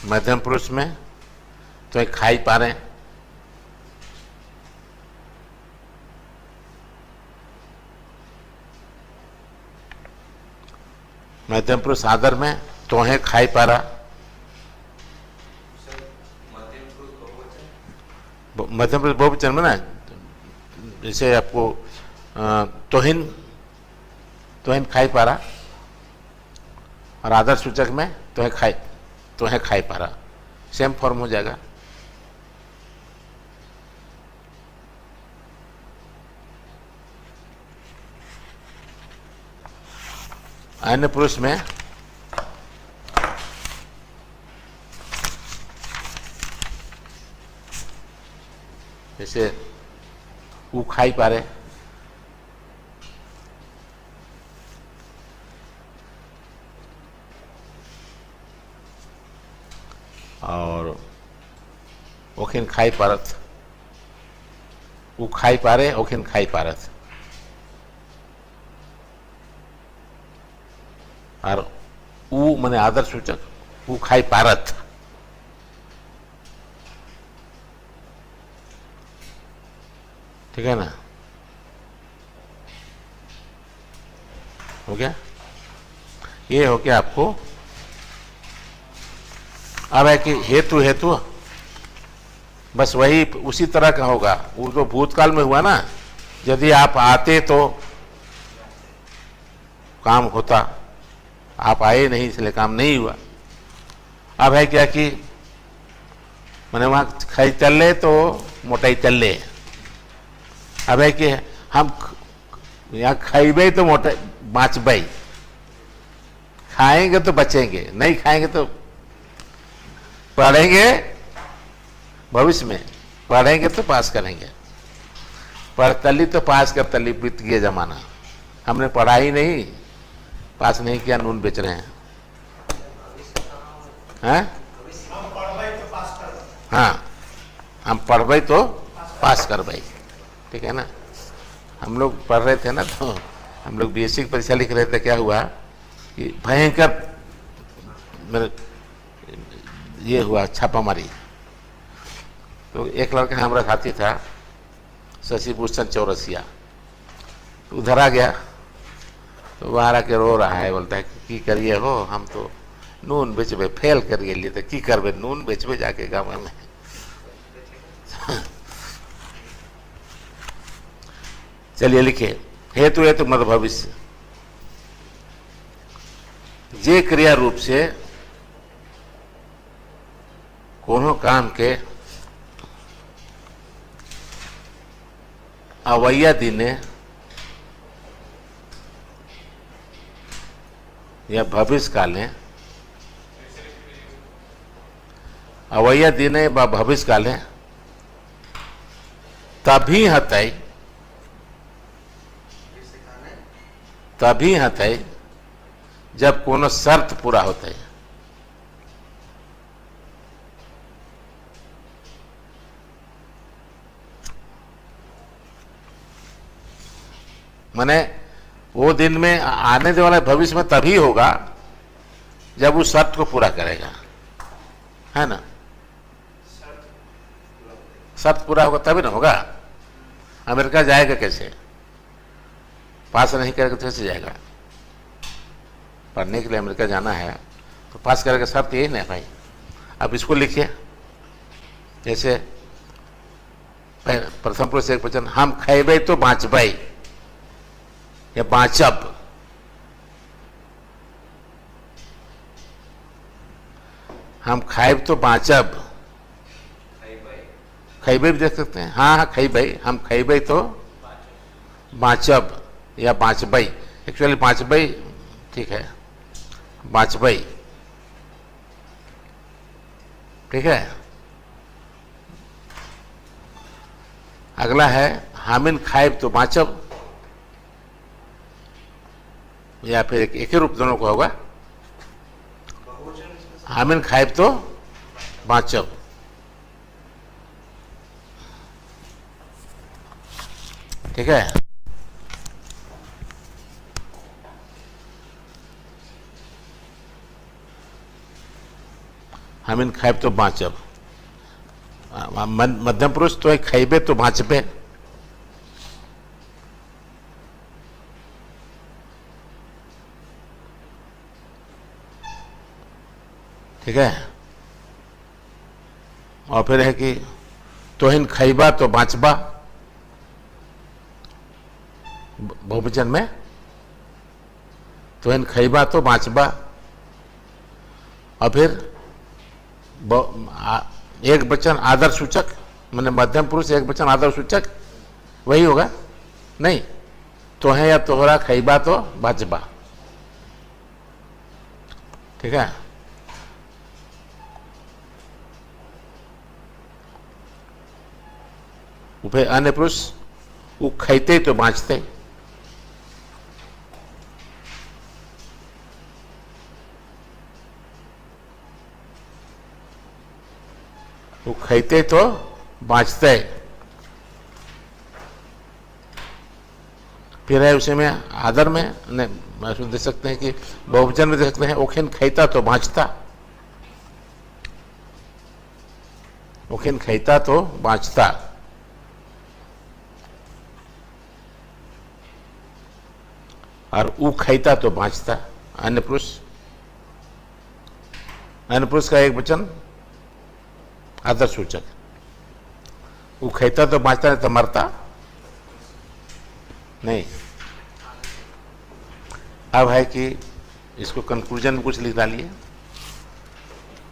मध्यम पुरुष में तो एक खाई पा रहे। मध्यम पुरुष आदर में तो है खाई पा रहा। सर मध्यम पुरुष बहुवचन। मध्यम पुरुष बहुवचन में ना, जैसे आपको तोहिन, तोहिन खाई पा रहा, और आदर सूचक में तो है खाई पा रहा, सेम फॉर्म हो जाएगा। अन्य पुरुष में जैसे वो खाई पा रहे, और ओखिन खाई पारत, वो खाई पा रहे, ओखिन खाई पारत। और ऊ मने आदर सूचक, ऊ खाई पारत। ठीक है ना, हो गया। ये हो गया आपको। अब है कि हेतु, हेतु बस वही उसी तरह का होगा, वो तो भूतकाल में हुआ ना। यदि आप आते तो काम होता, आप आए नहीं इसलिए काम नहीं हुआ। अब है क्या कि मैंने वहां खाई चल तो मोटाई चल। अब है कि हम यहाँ खाइबे तो मोटा बाँचबे, खाएंगे तो बचेंगे, नहीं खाएंगे तो पढ़ेंगे, भविष्य में पढ़ेंगे तो पास करेंगे। पढ़ तली तो पास कर तली, बीत गया जमाना। हमने पढ़ा ही नहीं, पास नहीं किया, नून बेच रहे हैं। हाँ, हम पढ़बे तो पास करबे। ठीक है ना। हम लोग पढ़ रहे थे ना, तो हम लोग बीएससी की परीक्षा लिख रहे थे। क्या हुआ कि भयंकर मेरे ये हुआ छापामारी। तो एक लड़का हमारा साथी था, शशि भूषण चौरसिया, उधर आ गया। तो बाहर आके रो रहा है, बोलता है कि करिए हो, हम तो नून बेचबे, फेल करिए लिए तो की करबे, नून बेचबे जाके गाँव में। चलिए लिखिए, हेतु हेतु मत भविष्य, जे क्रिया रूप से कोनो काम के अवैया दिने या भविष्य काले, अवैया दिने व भविष्य काले तभी हतई, तभी हतई जब कोनो शर्त पूरा होता है। माने वो दिन में आने वाला भविष्य में तभी होगा जब उस शर्त को पूरा करेगा, है ना। शर्त पूरा होगा तभी ना होगा। अमेरिका जाएगा कैसे, पास नहीं करेगा तो कैसे जाएगा। पढ़ने के लिए अमेरिका जाना है तो पास करेगा, शर्त यही ना भाई। अब इसको लिखिए, जैसे प्रथम पुरुष एक वचन, हम खैबे तो बाँचबे या बाँचब। हम खाइब तो बाँचब, खैबे भी देख सकते हैं। हाँ हाँ खैबे, हम खैबे तो बाँचब या बाँचबे। एक्चुअली बाँचबे ठीक है, बाँचबे ठीक है। अगला है हामिन खाइब तो बाँचब, या फिर एक ही रूप दोनों को होगा। हामिन खाइब तो बाँचब। ठीक है, हामिन खाइब तो बाँचब, मध्यम पुरुष तो है खाइबे तो बाँचबे। ठीक है, और फिर है कि तोहिन खैबा तो बाँचबा, बहुवचन में तोहिन खैबा तो बाँचबा। और फिर एक वचन आदर सूचक, मैंने मध्यम पुरुष एक वचन आदर सूचक वही होगा नहीं, तोहे या तोहरा खैबा तो बाँचबा। ठीक है, फिर अन्य पुरुष वो खैते तो बाँचते, वो खैते तो बाँचते। फिर है उसी में आदर में दे सकते हैं कि बहुवचन में दे सकते हैं ओखिन खैता तो बाँचता, ओखिन खैता तो बाँचता। और ऊ खैता तो बाँचता, अन्य पुरुष का एक वचन आदर सूचक, ऊ खैता तो बाँचता नहीं तो मरता नहीं। अब है कि इसको कंक्लूजन में कुछ लिख डालिए,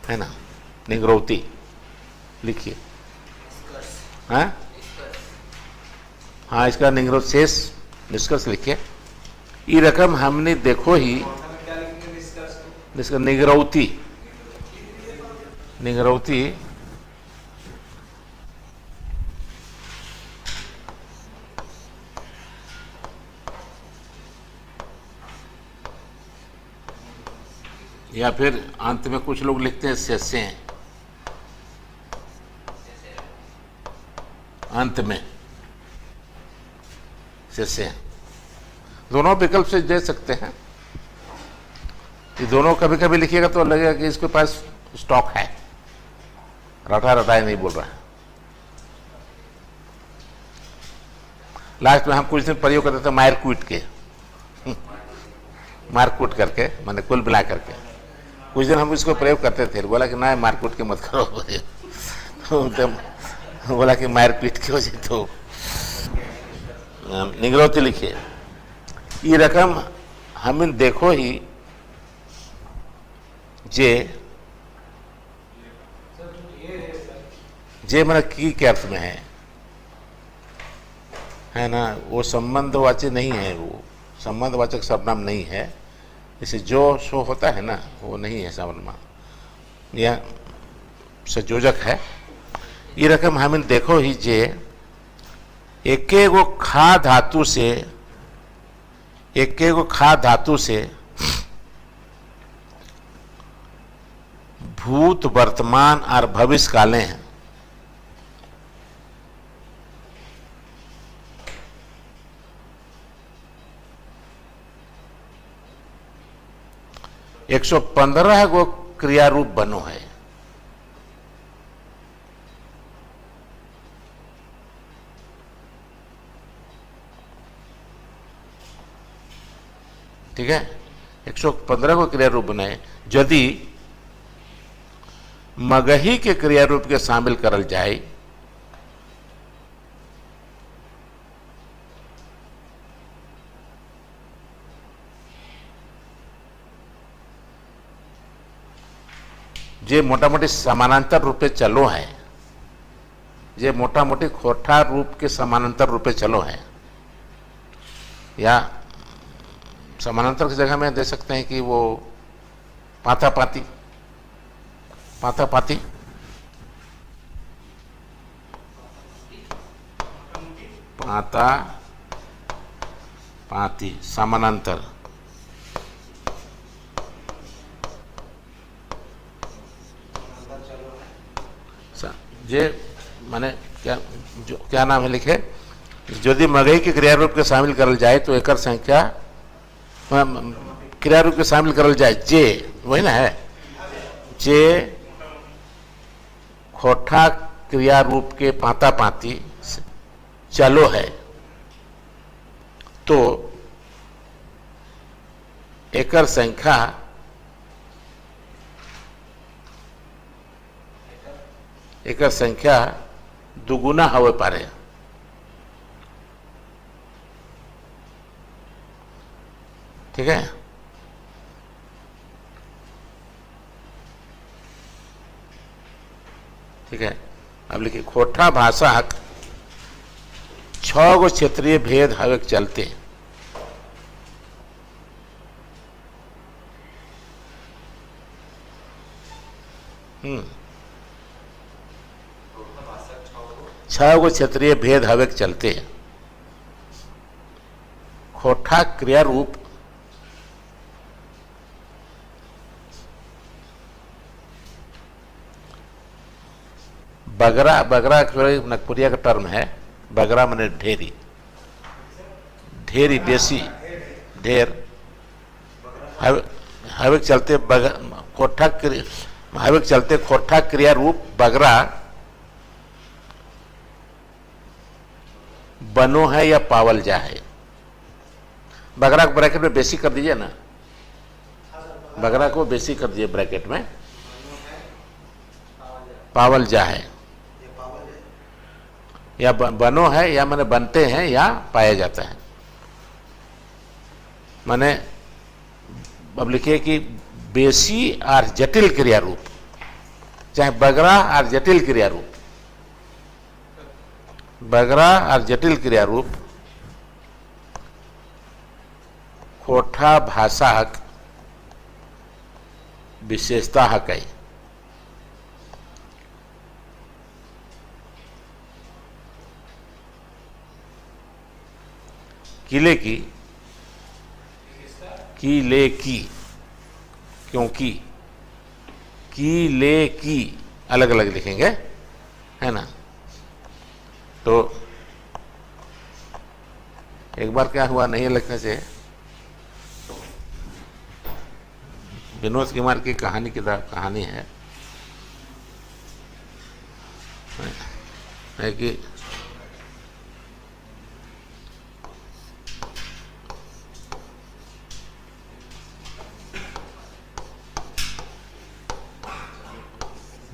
है ना, निगरौती लिखिए। हाँ, इसका निगरौत शेष निष्कर्ष लिखिए। ये रकम हमने देखो ही, क्या लिखेंगे निष्कर्ष को? जिसका निगरौती, निगरौती या फिर अंत में कुछ लोग लिखते हैं शेषे, अंत में शेषे, दोनों विकल्प से दे सकते हैं। ये दोनों कभी कभी लिखिएगा तो लगेगा कि इसके पास स्टॉक है, रटा रटाए नहीं बोल रहा है। लास्ट में हम कुछ दिन प्रयोग करते थे मार कूट के, मार कूट करके, माने कुल मिला करके कुछ दिन हम इसको प्रयोग करते थे। बोला कि ना मार कूट के मत करो, तो बोला कि मार पीट के हो जाए तो निगरौती लिखिए। ये रकम हमें देखो ही जे मैंने की के अर्थ में है ना, वो संबंधवाचक नहीं है, वो संबंधवाचक सर्वनाम नहीं है। इसे जो सो होता है ना वो नहीं है सर्वनाम, यह संयोजक है। ये रकम हमें देखो ही जे एके गो खा धातु से, एके गो खा धातु से भूत वर्तमान और भविष्य काले हैं। एक 115 गो क्रिया रूप बनो है। ठीक है, 115 को क्रिया रूप बनाए। यदि मगही के क्रिया रूप के शामिल करल जाए जे मोटा मोटी समानांतर रूपे चलो है, जे मोटा मोटी खोटा रूप के समानांतर रूपे चलो है, या समानांतर की जगह में दे सकते हैं कि वो पाथापाती, पाथापाती, पाता पाती, समानांतर। जे माने क्या नाम है लिखे, यदि मगही के क्रिया रूप के शामिल करल जाए तो एकर संख्या क्रिया रूप के शामिल करल जाए जे, वही ना है, जे खोठा क्रिया रूप के पाता पाती चलो है तो एकर संख्या दुगुना हवे पारे। ठीक है, ठीक है। अब लिखिए खोठा भाषा 6 गो क्षेत्रीय भेद हवे के चलते भाषा 6 गो क्षेत्रीय भेद हवे के चलते खोठा क्रिया रूप बगरा, बगरा नगपुरिया का टर्म है, बगरा माने ढेरी, ढेरी बेसी, ढेर हवे के चलते हवे के चलते खोठा क्रिया रूप बगरा बनो है या पावल जा है। बगरा को ब्रैकेट में बेसी कर दीजिए ना, बगरा को बेसी कर दीजिए ब्रैकेट में, पावल जा है या बनो है या माने बनते हैं या पाया जाता है। माने अब लिखिए कि बेसी और जटिल क्रिया रूप, चाहे बगरा और जटिल क्रिया रूप, बगरा और जटिल क्रिया रूप खोठा भाषा विशेषता है। किले की, किले की, क्योंकि किले की अलग अलग लिखेंगे, है ना। तो एक बार क्या हुआ, नहीं लिखने से विनोद कुमार की कहानी कहानी है कि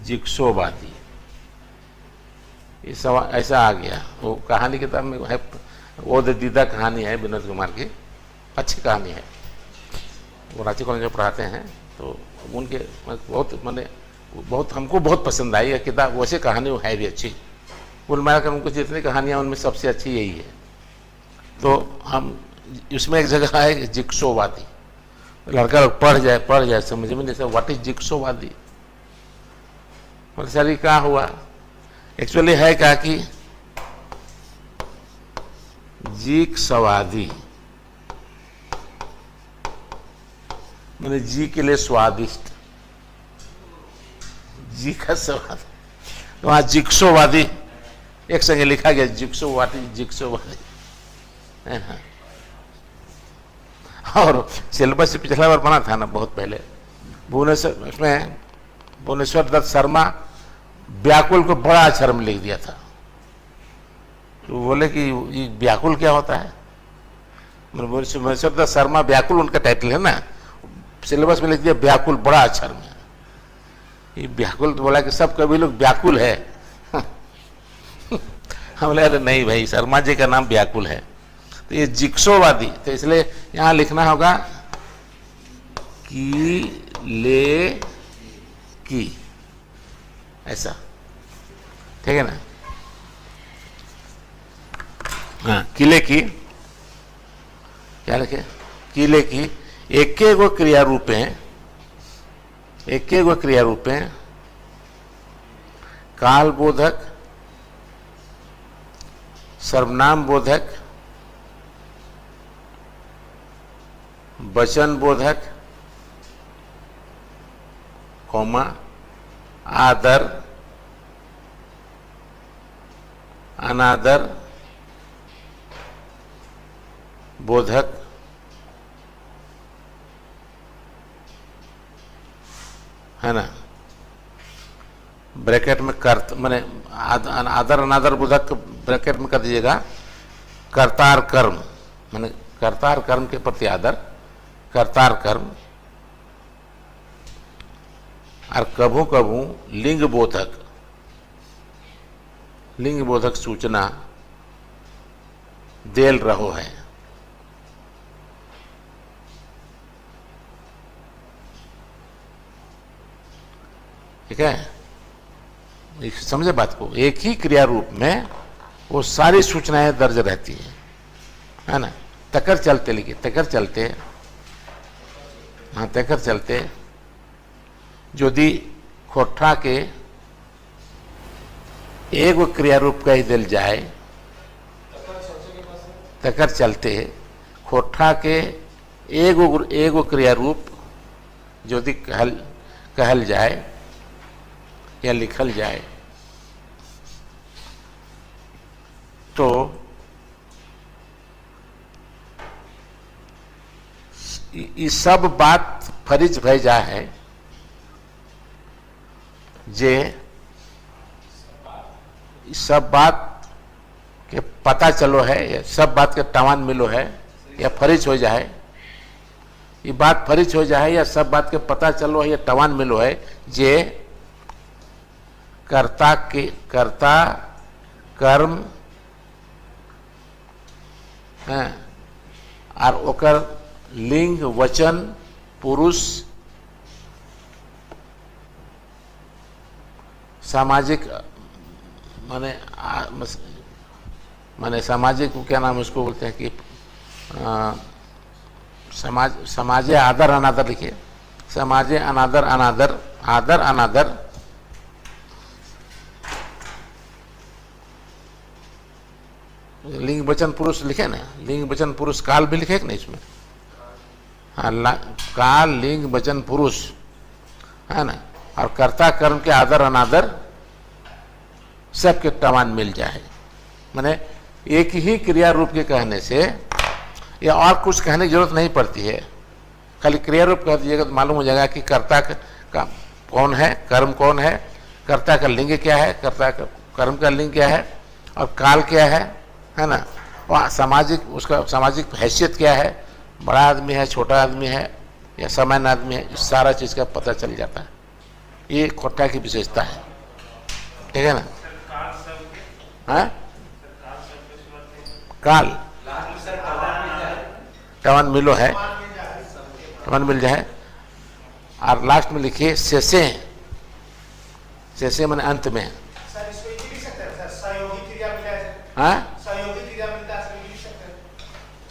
जिक्सोवादी, ये सवाल ऐसा आ गया। वो कहानी किताब में है, वो दीदा कहानी है विनोद कुमार की, अच्छी कहानी है, वो रांची कॉलेज में पढ़ाते हैं। तो उनके बहुत मैंने बहुत हमको बहुत पसंद आई है किताब, वैसे कहानी वो है भी अच्छी। कुल मिलाकर उनको जितनी कहानियाँ उनमें सबसे अच्छी यही है। तो हम इसमें एक जगह है जिक्सोवादी, लड़का लोग पढ़ जाए समझ में नहीं सब व्हाट इज जिक्सोवादी, सर क्या हुआ। एक्चुअली है क्या कि जिक्सवादी मैंने जी के लिए स्वादिष्ट, जी का स्वाद, तो वहां जिक्सोवादी एक संगे लिखा गया, जिक्सोवादी, जिक्सोवादी। और सिलेबस पिछला बार बना था ना बहुत पहले, भुवनेश्वर, उसमें भुवनेश्वर दत्त शर्मा व्याकुल को बड़ा अक्षर में लिख दिया था। तो बोले कि ये व्याकुल क्या होता है, भुवनेश्वर दत्त शर्मा व्याकुल उनका टाइटल है ना, सिलेबस में लिख दिया व्याकुल बड़ा अक्षर में। ये व्याकुल तो बोला कि सब कवि लोग व्याकुल है। हम बोले अरे नहीं भाई, शर्मा जी का नाम व्याकुल है। तो ये जिक्सोवादी, तो इसलिए यहां लिखना होगा कि ले की, ऐसा, ठीक है ना। हाँ, किले की क्या लिखे, किले की एके गो क्रिया रूपे, एके गो क्रिया रूपे काल बोधक, सर्वनाम बोधक, वचन बोधक, कौमा, आदर, अनादर बोधक है ना, ब्रैकेट में कर्त माने आदर अनादर बोधक ब्रैकेट में कर दीजिएगा, कर्तार कर्म माने कर्तार कर्म के प्रति आदर, कर्तार कर्म, और कभू कभू लिंग बोधक सूचना देल रहो है। ठीक है, समझे बात को। एक ही क्रिया रूप में वो सारी सूचनाएं दर्ज रहती है ना। तकर चलते लिखिए, तकर चलते, हाँ तकर चलते यदि खोठा के एगो क्रिया रूप कह दिल जाए, तकर चलते खोठा के एगो क्रिया रूप यदि कहल जाए या लिखल जाए तो ये सब बात फरिज भय जा है जे सब बात के पता चलो है, या सब बात के टवान मिलो है, या फरिज हो जाए, ये बात फरिज हो जाए या सब बात के पता चलो है या टवान मिलो है जे कर्ता कर्म है और ओकर लिंग वचन पुरुष सामाजिक माने सामाजिक क्या नाम उसको बोलते हैं कि समाजे आदर अनादर लिखिए, समाजे अनादर अनादर आदर अनादर लिंग वचन पुरुष लिखे ना, लिंग वचन पुरुष काल भी लिखे ना इसमें, हाँ काल लिंग वचन पुरुष है ना, और कर्ता कर्म के आदर अनादर सबके टवान मिल जाए। माने एक ही क्रिया रूप के कहने से या और कुछ कहने की जरूरत नहीं पड़ती है, खाली क्रिया रूप कह दीजिएगा तो मालूम हो जाएगा कि कर्ता का कौन है, कर्म कौन है, कर्ता का लिंग क्या है, कर्ता का कर्म का लिंग क्या है, और काल क्या है ना, और सामाजिक उसका सामाजिक हैसियत क्या है, बड़ा आदमी है, छोटा आदमी है या सामान्य आदमी है, इस सारा चीज़ का पता चल जाता है। ये खोठा की विशेषता है, ठीक है ना। हाँ काल टवन मिलो है, टवन मिल जाए, और लास्ट में लिखिए शेषे, शेषे मैंने अंत में, हाँ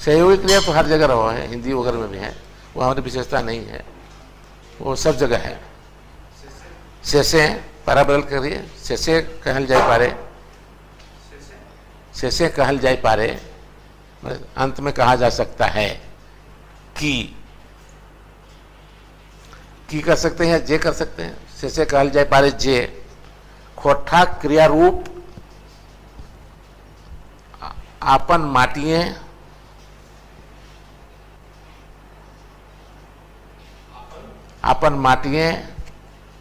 सहयोगी क्रिया तो हर जगह रहा है, हिंदी वगैरह में भी है, वो हमारी विशेषता नहीं है, वो सब जगह है। शेषे पारा बदल करिए, शेषे कहल जाए पारे, शेषे कहल जाए पारे, अंत में कहा जा सकता है कि कर सकते हैं या जे कर सकते हैं। शेषे कहल जाए पारे जे खोठा क्रिया रूप आपन माटिए अपन माटिए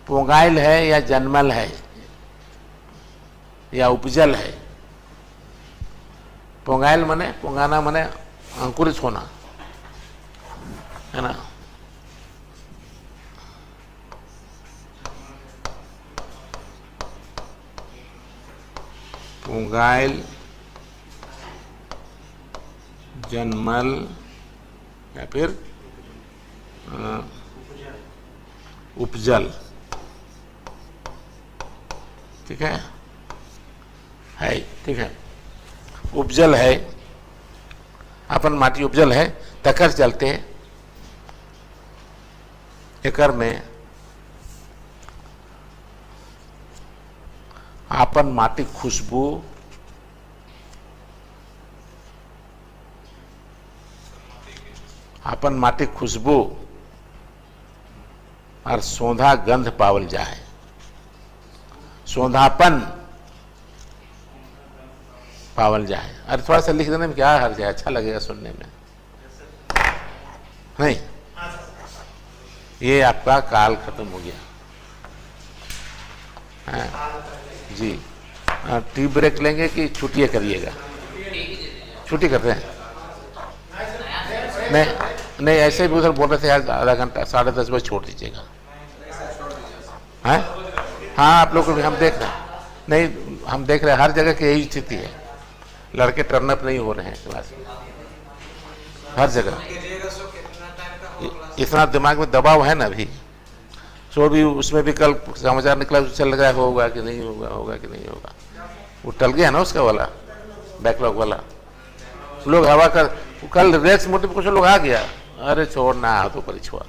पोंगाइल है या जन्मल है या उपजल है। पोंगाइल मने पोंगाना मने अंकुरित होना है ना, पोंगाइल जन्मल या फिर उपजल, ठीक है, ठीक है, उपजल है, अपन माटी उपजल है, तकर चलते एकर में आपन माटी खुशबू आपन माटी खुशबू और सौंधा गंध पावल जाए। सौंधापन पावल जाए। अरे थोड़ा सा लिख देने में क्या हर्ज है, अच्छा लगेगा सुनने में। नहीं, ये आपका काल खत्म हो गया। हाँ जी, टी ब्रेक लेंगे कि छुट्टियाँ करिएगा? छुट्टी करते हैं? नहीं नहीं, ऐसे भी उधर बोल रहे थे यार आधा घंटा 10:30 बजे छोड़ दीजिएगा। हैं? हाँ, आप लोग को भी हम देख रहे हैं। नहीं, हम देख रहे हैं हर जगह की यही स्थिति है, लड़के टर्न अप नहीं हो रहे हैं क्लास में, हर जगह। इतना दिमाग में दबाव है ना अभी, सो भी उसमें भी कल समाचार निकला, चल रहा है होगा कि नहीं होगा, होगा कि नहीं होगा। वो टल गया ना उसका वाला बैकलॉग वाला, लोग हवा कर। कल रेस मोटिव कुछ लोग आ गया, अरे छोड़ना तो परीक्षा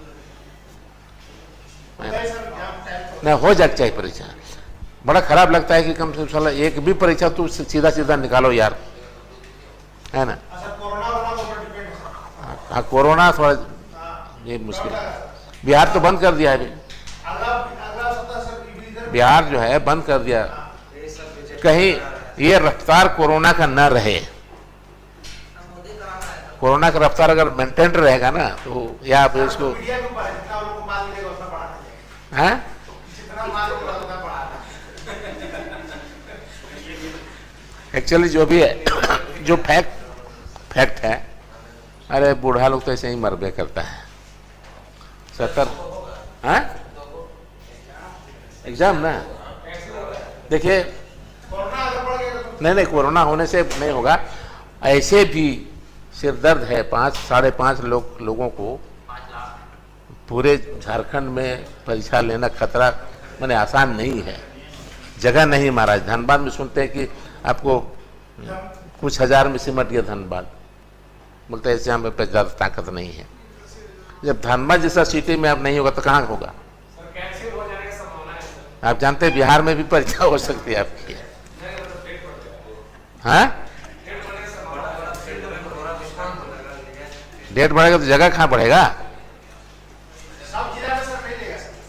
ना हो जाए चाहिए परीक्षा। बड़ा खराब लगता है कि कम से कम एक भी परीक्षा तो सीधा सीधा निकालो यार, है ना। हाँ, कोरोना थोड़ा ये मुश्किल है। बिहार तो बंद कर दिया है, बिहार जो है बंद कर दिया। कहीं ये रफ्तार कोरोना का न रहे, कोरोना का रफ्तार अगर मेंटेन रहेगा ना तो या फिर इसको हैं एक्चुअली जो भी है, जो फैक्ट है, अरे बूढ़ा लोग तो ऐसे ही मरबे करता है। 70 हैं एग्जाम ना, देखिए नहीं कोरोना होने से नहीं होगा, ऐसे भी सिर दर्द है 5-5.5 लोगों को पूरे झारखंड में परीक्षा लेना खतरा माने आसान नहीं है। जगह नहीं महाराज, धनबाद में सुनते हैं कि आपको कुछ हजार में सिमट गया धनबाद, बोलते हैं ऐसे हमें पे ज़्यादा ताकत नहीं है। जब धनबाद जैसा सिटी में अब नहीं होगा तो कहाँ होगा? आप जानते हैं बिहार में भी परीक्षा हो सकती है आपकी। हाँ, डेट बढ़ेगा तो जगह कहाँ बढ़ेगा?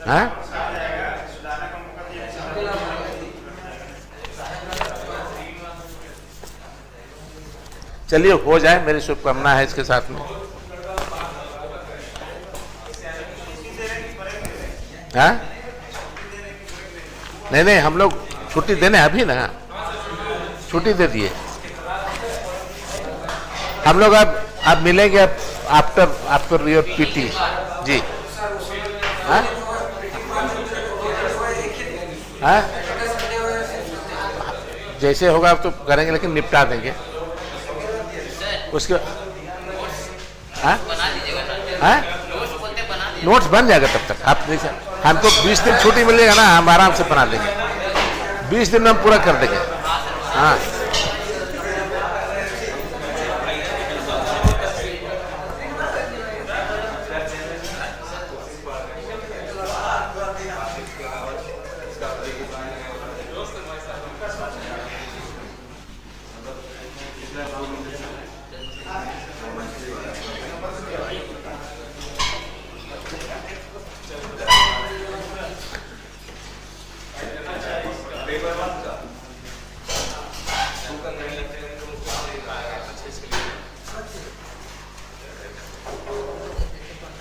हाँ, चलिए हो जाए, मेरी शुभकामना है इसके साथ में। हाँ, नहीं हम लोग छुट्टी देने अभी ना, छुट्टी दे दिए हम लोग। अब मिलेंगे अब आफ्टर योर पीटी जी। हाँ हाँ, जैसे होगा अब तो करेंगे, लेकिन निपटा देंगे उसके। हाँ हाँ, नोट्स बन जाएगा तब तक। आप हमको 20 दिन छुट्टी मिलेगा ना, हम आराम से बना लेंगे। 20 दिन में हम पूरा कर देंगे। हाँ, पिछला